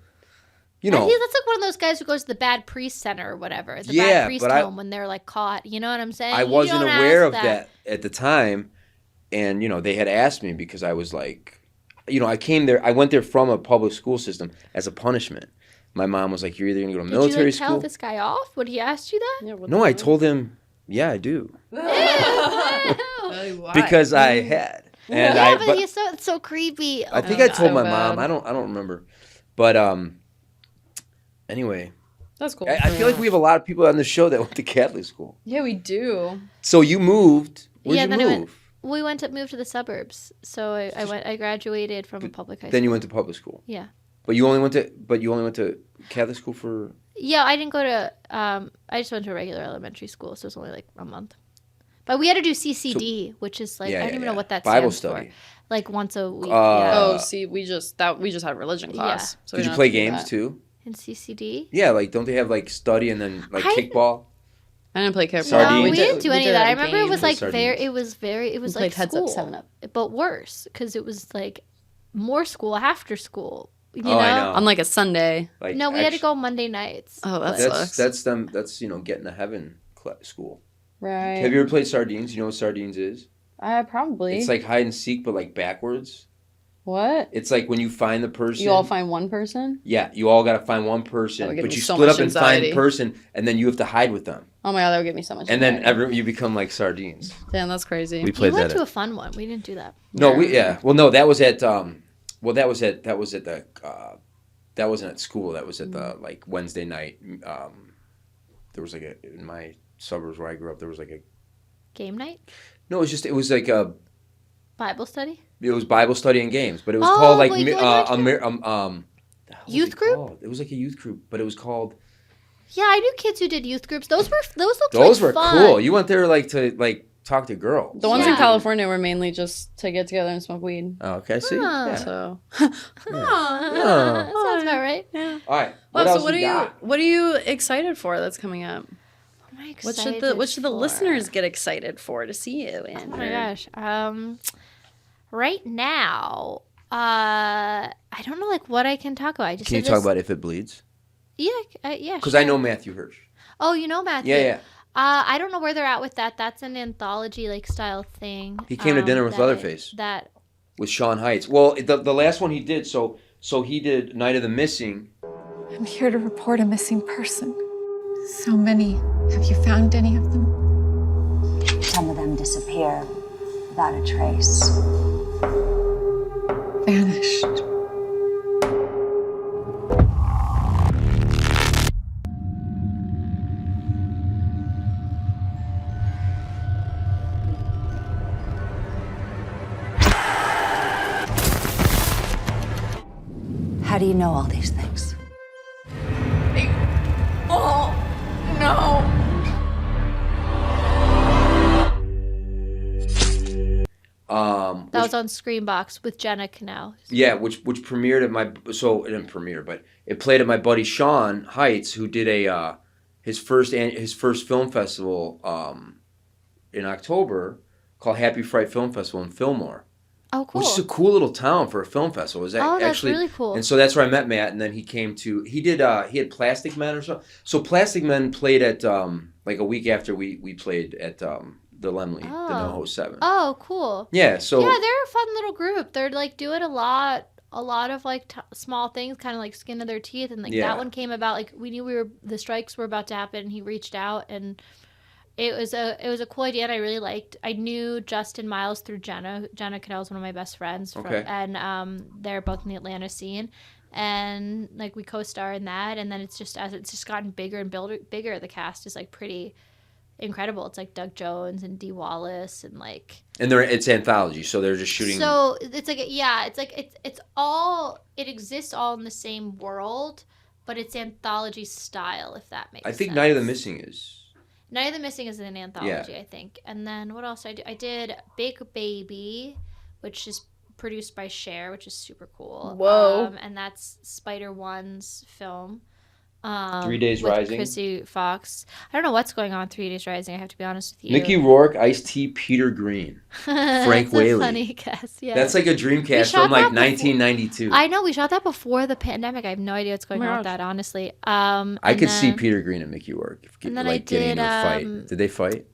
You know. That's like one of those guys who goes to the bad priest center or whatever. The Yeah, bad priest but home when they're like caught. You know what I'm saying? I You wasn't don't aware ask of that at the time, and they had asked me because I was like, I went there from a public school system as a punishment. My mom was like, "You're either gonna go to military Did you like, school." tell this guy off when he asked you that? Yeah, what No, the I hell? told him, "Yeah, I do," Why? because I had, and Yeah, but but he's so creepy. I think Oh, I told so my bad. mom. I don't remember, but anyway, That's cool. I feel like we have a lot of people on the show that went to Catholic school. Yeah, we do. So you moved. Where'd you then move? We moved to the suburbs. So I graduated from a public high school. Then you went to public school. Yeah. But you only went to Catholic school for. Yeah, I didn't go to. I just went to a regular elementary school, so it was only like a month. But we had to do CCD, which is like I don't even know what that Bible stands study. for. Like once a week. Oh, see, we just had religion class. So we Did you don't play have to do games that. too? In CCD. Yeah, like don't they have like study and then like I- kickball? I didn't play kickball. Sardines. No, we We didn't do any of that. I in remember it was games. like Sardines. it was We like played Heads school, Up, 7 Up. but worse because it was like more school after school. You Oh, I know. on like a Sunday. Like No, we had to go Monday nights. Oh, that but- sucks. That's them. That's getting to heaven school. Right. Have you ever played sardines? You know what sardines is? Probably. It's like hide and seek, but like backwards. What? It's like when you find the person. You all find one person? Yeah, you all got to find one That person, would give but me you so split much up and anxiety. find person, and then you have to hide with them, Oh my god, that would give me so much. and then anxiety. you become like sardines. Damn, that's crazy. We We played went that. to a fun one. We didn't do that. No, well, no, that was at that was at the that wasn't at school. That was at the like Wednesday night. There was like in my suburbs where I grew up. There was like a Game night, no. It was like a Bible study, it was Bible study and games, but it was Oh, called like well, you went to what was Youth it group? called? It was like a youth group, but it was called. Yeah, I knew kids who did youth groups. Those looked Those like were fun. cool. You went there like to like talk to girls. The ones Yeah. in California were mainly just to get together and smoke weed. Oh, okay, see. Huh. Yeah. So That sounds about right. yeah. All right. Well, What else so what we are got? what are you excited for that's coming up? What am I What should excited the for? listeners get excited for to see you in? Oh my gosh. Right now, I don't know like what I can talk about. I just Can you did talk this- about If It Bleeds? Yeah. Because sure. I know Matthew Hirsch. Oh, you know Matthew. Yeah, yeah. I don't know where they're at with that. That's an anthology like style thing. He came to dinner with that Leatherface. That With Sean Heights. Well, the last one he did, so he did Night of the Missing. I'm here to report a missing person. So many. Have you found any of them? Some of them disappear without a trace. Vanished. How do you know all these things? Oh, no. That was on Screenbox with Jenna Canal. Yeah, which premiered at it didn't premiere, but it played at my buddy Sean Heights, who did his first film festival in October called Happy Fright Film Festival in Fillmore. Oh, cool. Which is a cool little town for a film festival. It was that's actually really cool. And so that's where I met Matt, and then he had Plastic Men or something. So Plastic Men played at like a week after we played at the Lemley, the NoHo 7. Oh, cool. Yeah, so yeah, they're a fun little group. They're like doing a lot of like small things, kind of like skin of their teeth, and like that one came about. Like we knew the strikes were about to happen, and he reached out, and it was a cool idea, and I really liked. I knew Justin Miles through Jenna. Jenna Cadell is one of my best friends, and they're both in the Atlanta scene, and like we co-star in that, and then it's just gotten bigger and bigger. The cast is like pretty incredible. It's like Doug Jones and Dee Wallace and like. And it's anthology, so they're just shooting. So it's like it's all, it exists all in the same world, but it's anthology style, if that makes sense. I think Night of the Missing is. Night of the Missing is an anthology, I think. And then what else did I do? I did Big Baby, which is produced by Cher, which is super cool. Whoa. And that's Spider One's film. 3 Days with Rising. Chrissy Fox. I don't know what's going on 3 Days Rising, I have to be honest with you. Mickey Rourke, Ice-T, Peter Green, Frank That's Whaley. a funny cast, yeah. That's like a dream cast from like 1992. I know, we shot that before the pandemic. I have no idea what's going on with that, honestly. I could see Peter Green and Mickey Rourke getting into a fight. Did they fight?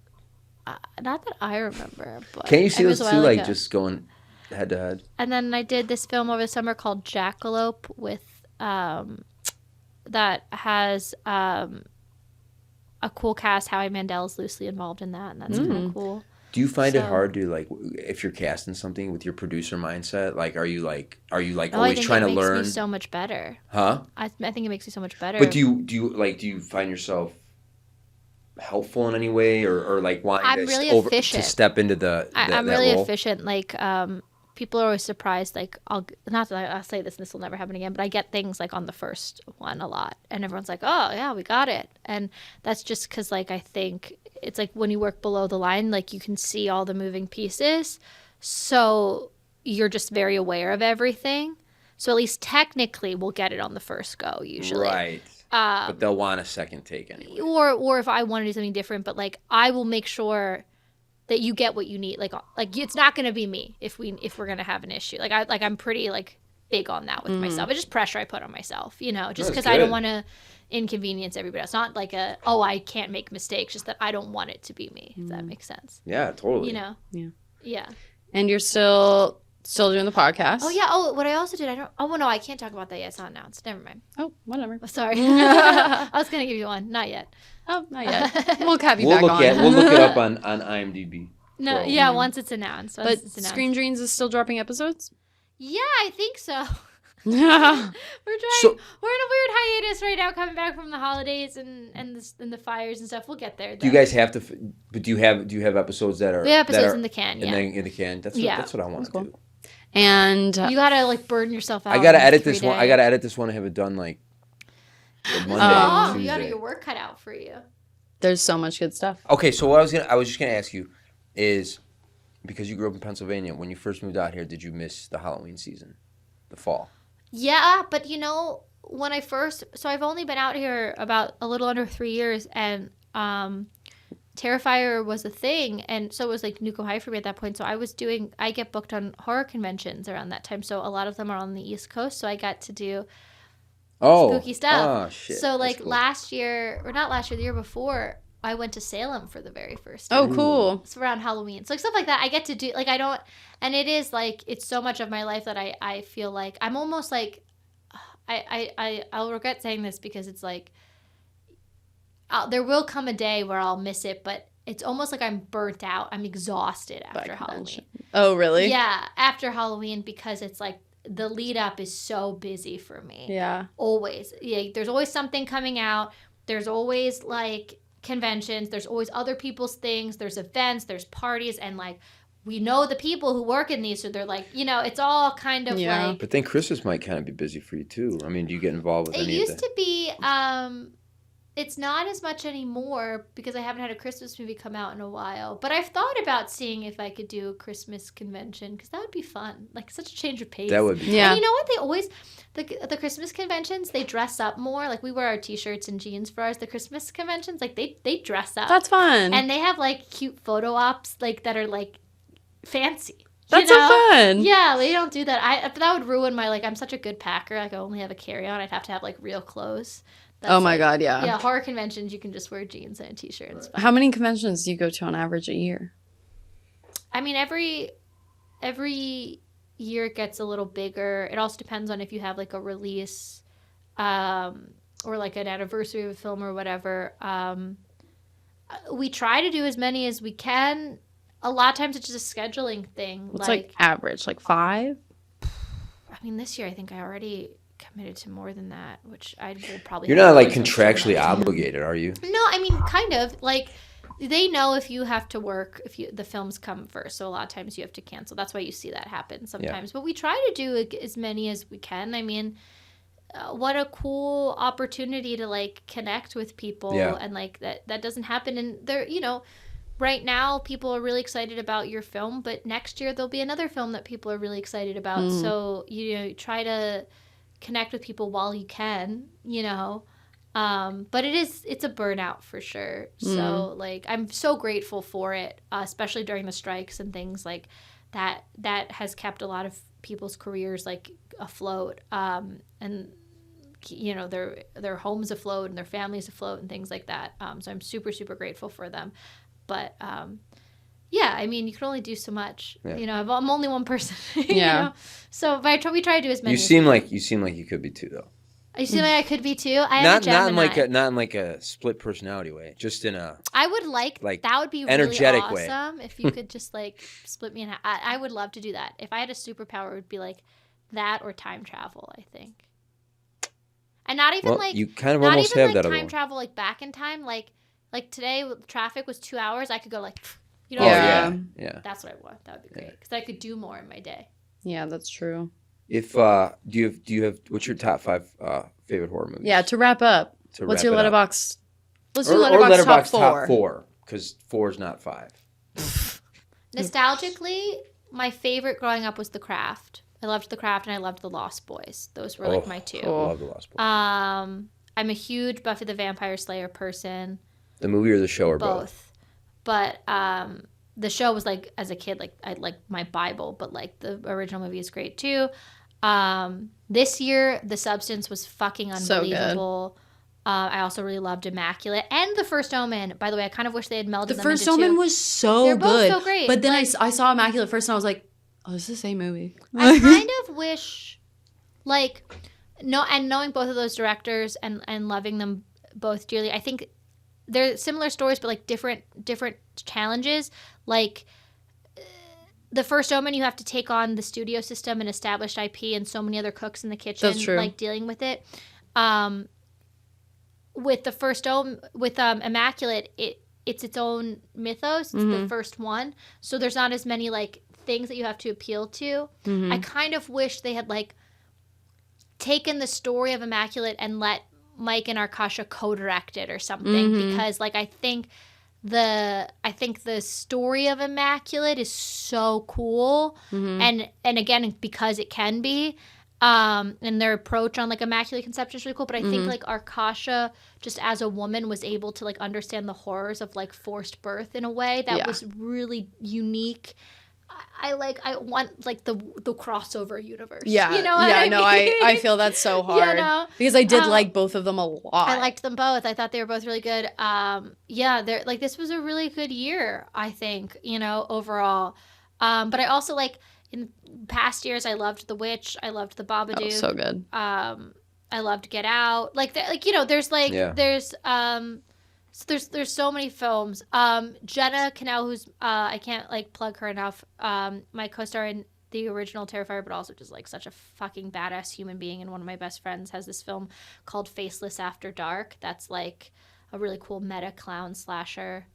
Not that I remember. But Can't you see those two like just going head to head? And then I did this film over the summer called Jackalope with that has a cool cast. Howie Mandel is loosely involved in that, and that's kind of cool. Do you find it hard to like if you're casting something with your producer mindset? Like, are you always trying to learn? It makes me so much better. Huh? I think it makes me so much better. But do you find yourself helpful in any way, or like wanting to step into the? I'm that really role? efficient. Like people are always surprised. Like not that I'll say this and this will never happen again, but I get things like on the first one a lot, and everyone's like, "Oh yeah, we got it," and that's just because like I think it's like when you work below the line, like you can see all the moving pieces, so you're just very aware of everything. So at least technically, we'll get it on the first go usually. Right. But they'll want a second take anyway. Or if I want to do something different, but like I will make sure that you get what you need. Like it's not going to be me if we're going to have an issue. I'm pretty like big on that with myself. It's just pressure I put on myself, just because I don't want to inconvenience everybody else. Not like I can't make mistakes, just that I don't want it to be me, if that makes sense. Yeah, totally. Yeah. And you're still doing the podcast. Oh yeah. Oh, what I also did, I can't talk about that yet. It's not announced. Never mind. Oh, whatever. Sorry. I was going to give you one. Not yet. Oh, not yet. We'll have you back on. We'll look it up on IMDb. No, yeah, once it's announced. But Screen Dreams is still dropping episodes? Yeah, I think so. Yeah. We're in a weird hiatus right now, coming back from the holidays and the fires and stuff. We'll get there. Though. Do you guys have to? But do you have episodes that are? We have episodes in the can. Yeah. In the can. That's what I want to do. And you gotta like burn yourself out. I gotta edit this one. I gotta edit this one and have it done like Monday. You got your work cut out for you. There's so much good stuff. Okay, so what I was just gonna ask you is, because you grew up in Pennsylvania, when you first moved out here, did you miss the Halloween season, the fall? Yeah, but when I've only been out here about a little under 3 years, and Terrifier was a thing, and so it was like Nuko High for me at that point. So I get booked on horror conventions around that time. So a lot of them are on the East Coast, so I got to do spooky stuff. Oh, shit. So like cool. last year, or not last year, the year before, I went to Salem for the very first time. Oh, cool. It's around Halloween. So like stuff like that I get to do. Like I don't, and it is like, it's so much of my life that I feel like I'm almost like, I'll regret saying this because it's like, there will come a day where I'll miss it, but it's almost like I'm burnt out. I'm exhausted after Halloween. Oh, really? Yeah, after Halloween, because it's like the lead up is so busy for me. Yeah. Always. Yeah, there's always something coming out. There's always like conventions. There's always other people's things. There's events. There's parties. And like we know the people who work in these, so they're like, you know, it's all kind of like. But then Christmas might kind of be busy for you too. I mean, do you get involved with any of that? It used to be. It's not as much anymore because I haven't had a Christmas movie come out in a while. But I've thought about seeing if I could do a Christmas convention because that would be fun. Like such a change of pace. That would be fun. And you know what? They always, the Christmas conventions, they dress up more. Like we wear our t-shirts and jeans for ours. The Christmas conventions, like they dress up. That's fun. And they have like cute photo ops like that are like fancy. That's so fun. Yeah, they don't do that. That would ruin my, like, I'm such a good packer. Like, I only have a carry-on. I'd have to have, like, real clothes. Oh, my God, yeah. Yeah, horror conventions, you can just wear jeans and a t-shirt. It's fine. How many conventions do you go to on average a year? I mean, every year it gets a little bigger. It also depends on if you have, like, a release or, like, an anniversary of a film or whatever. We try to do as many as we can. A lot of times it's just a scheduling thing. What's like average? Like 5? I mean, this year I think I already committed to more than that, which I will probably. You're not like contractually obligated, are you? No, I mean, kind of. Like, they know if you have to work, the films come first. So a lot of times you have to cancel. That's why you see that happen sometimes. Yeah. But we try to do as many as we can. I mean, what a cool opportunity to like connect with people, and like that doesn't happen. And there, you know. Right now, people are really excited about your film, but next year there'll be another film that people are really excited about. So, you know, try to connect with people while you can, you know. But it's a burnout for sure. So, like, I'm so grateful for it, especially during the strikes and things like that. That has kept a lot of people's careers, like, afloat. And, you know, their homes afloat and their families afloat and things like that. So I'm super, super grateful for them. But, yeah, I mean, you can only do so much. Yeah. You know, I'm only one person. You know? So but we try to do as many. You seem like you could be too, though. You seem like I could be too. I am a Gemini. Not in like a split personality way. Just in a. I would like that would be energetic really awesome if you could just like split me in half. I would love to do that. If I had a superpower, it would be like that or time travel. I think. And not even like you kind of almost have that time travel like back in time Like today, traffic was 2 hours. I could go like, you know. Yeah. That's what I want. That would be great because I could do more in my day. Yeah, that's true. If do you have what's your top 5 favorite horror movies? Yeah, to wrap up. What's your letterbox? Let's do letterbox top 4 because 4 is not 5. Nostalgically, my favorite growing up was The Craft. I loved The Craft and I loved The Lost Boys. Those were like my 2. Cool. I love The Lost Boys. I'm a huge Buffy the Vampire Slayer person. The movie or the show or both? But the show was like, as a kid, like I like my Bible, but like the original movie is great too. This year, The Substance was fucking unbelievable. So good. I also really loved Immaculate and The First Omen. By the way, I kind of wish they had melded them into 2. The First Omen was so They're good. Both so great. But then I saw Immaculate first and I was like, oh, this is the same movie. I kind of wish, like, knowing both of those directors and loving them both dearly, I think they're similar stories, but like different challenges. Like The First Omen, you have to take on the studio system and established IP and so many other cooks in the kitchen. That's true. Like dealing with it. With the First Omen, with Immaculate, it's its own mythos. It's the first one, so there's not as many like things that you have to appeal to. I kind of wish they had like taken the story of Immaculate and let Mike and Arkasha co-direct it or something because like I think the story of Immaculate is so cool and again because it can be and their approach on like Immaculate Conception is really cool, but I think like Arkasha just as a woman was able to like understand the horrors of like forced birth in a way that was really unique. I want like the crossover universe. Yeah, you know what I mean? I feel that so hard. You know? Because I did like both of them a lot. I liked them both. I thought they were both really good. They're like this was a really good year. I think overall. But I also like in past years I loved The Witch. I loved The Babadook. Oh, so good. I loved Get Out. There's so many films. Jenna Cannell, who's I can't like plug her enough. My co-star in the original Terrifier, but also just like such a fucking badass human being, and one of my best friends has this film called Faceless After Dark. That's like a really cool meta clown slasher.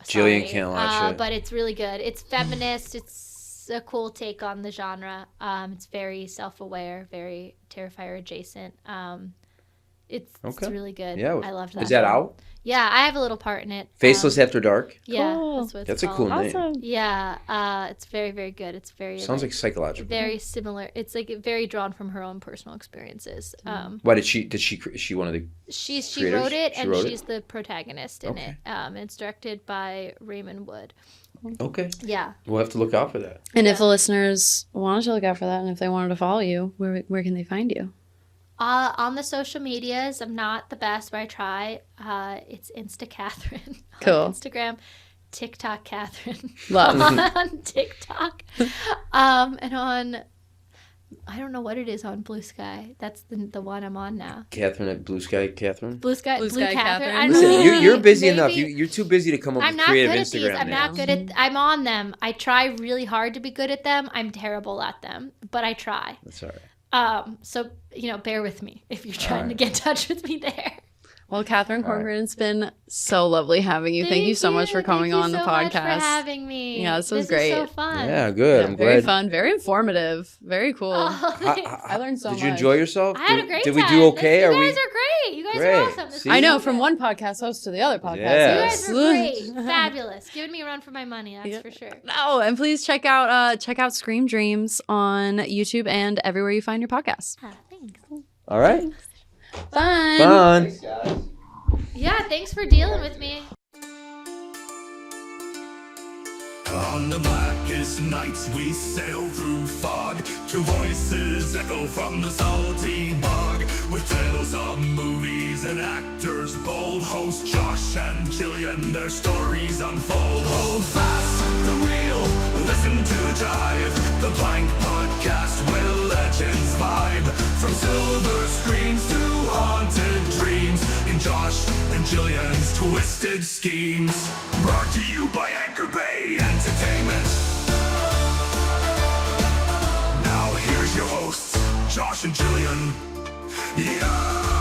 Jillian can't watch it. But it's really good. It's feminist. It's a cool take on the genre. It's very self-aware, very Terrifier adjacent. It's really good. Yeah, I loved that. Is that out? Yeah, I have a little part in it. Faceless After Dark. Yeah, Cool. that's what it's That's a called. cool name. Awesome. Yeah, it's very, very good. It's very Sounds like psychological. very similar. It's like very drawn from her own personal experiences. Why is she one of the She creators? wrote it, She and wrote she's the protagonist in it. It's directed by Raymond Wood. Okay. Yeah. We'll have to look out for that. And if the listeners wanted to look out for that, and if they wanted to follow you, where can they find you? On the social medias, I'm not the best, but I try. It's Insta Catherine Cool. on Instagram, TikTok Catherine Love. on TikTok, and on I don't know what it is on Blue Sky. That's the one I'm on now. Catherine at Blue Sky Catherine. Blue Sky Catherine. Catherine. I don't Listen, know. you're busy Maybe- enough. You're too busy to come up I'm with not creative good at Instagram these. I'm names. not good at. I'm on them. I try really hard to be good at them. I'm terrible at them, but I try. That's all right. So bear with me if you're trying to get in touch with me there. Well, Catherine Corcoran, it's been so lovely having you. Thank you so much for coming on the podcast. Thank you so much for having me. Yeah, this was great. Was so fun. Yeah, good. I'm very glad. fun, very informative, very cool. Oh, I learned so much. Did you enjoy yourself? I had a great Did time. we do okay? You guys are great. You guys Great. are awesome. This See? was I know so from good. one podcast host to the other podcast. Yes. You guys are great. Fabulous. Giving me a run for my money, that's for sure. No, and please check out Scream Dreams on YouTube and everywhere you find your podcasts. Thanks. All right. Fun. Fun. Thanks, guys. Yeah, thanks for dealing with me. On the blackest nights we sail through fog, two voices echo from the salty bog, with tales of movies and actors bold. Host Josh and Jillian, their stories unfold. Hold fast the wheel, listen to a jive, the Blank Podcast where legends vibe, from silver screens to haunted dreams, in Josh and Jillian's twisted schemes. Brought to you by Anchor Bay Entertainment. Now here's your hosts, Josh and Jillian. Yeah.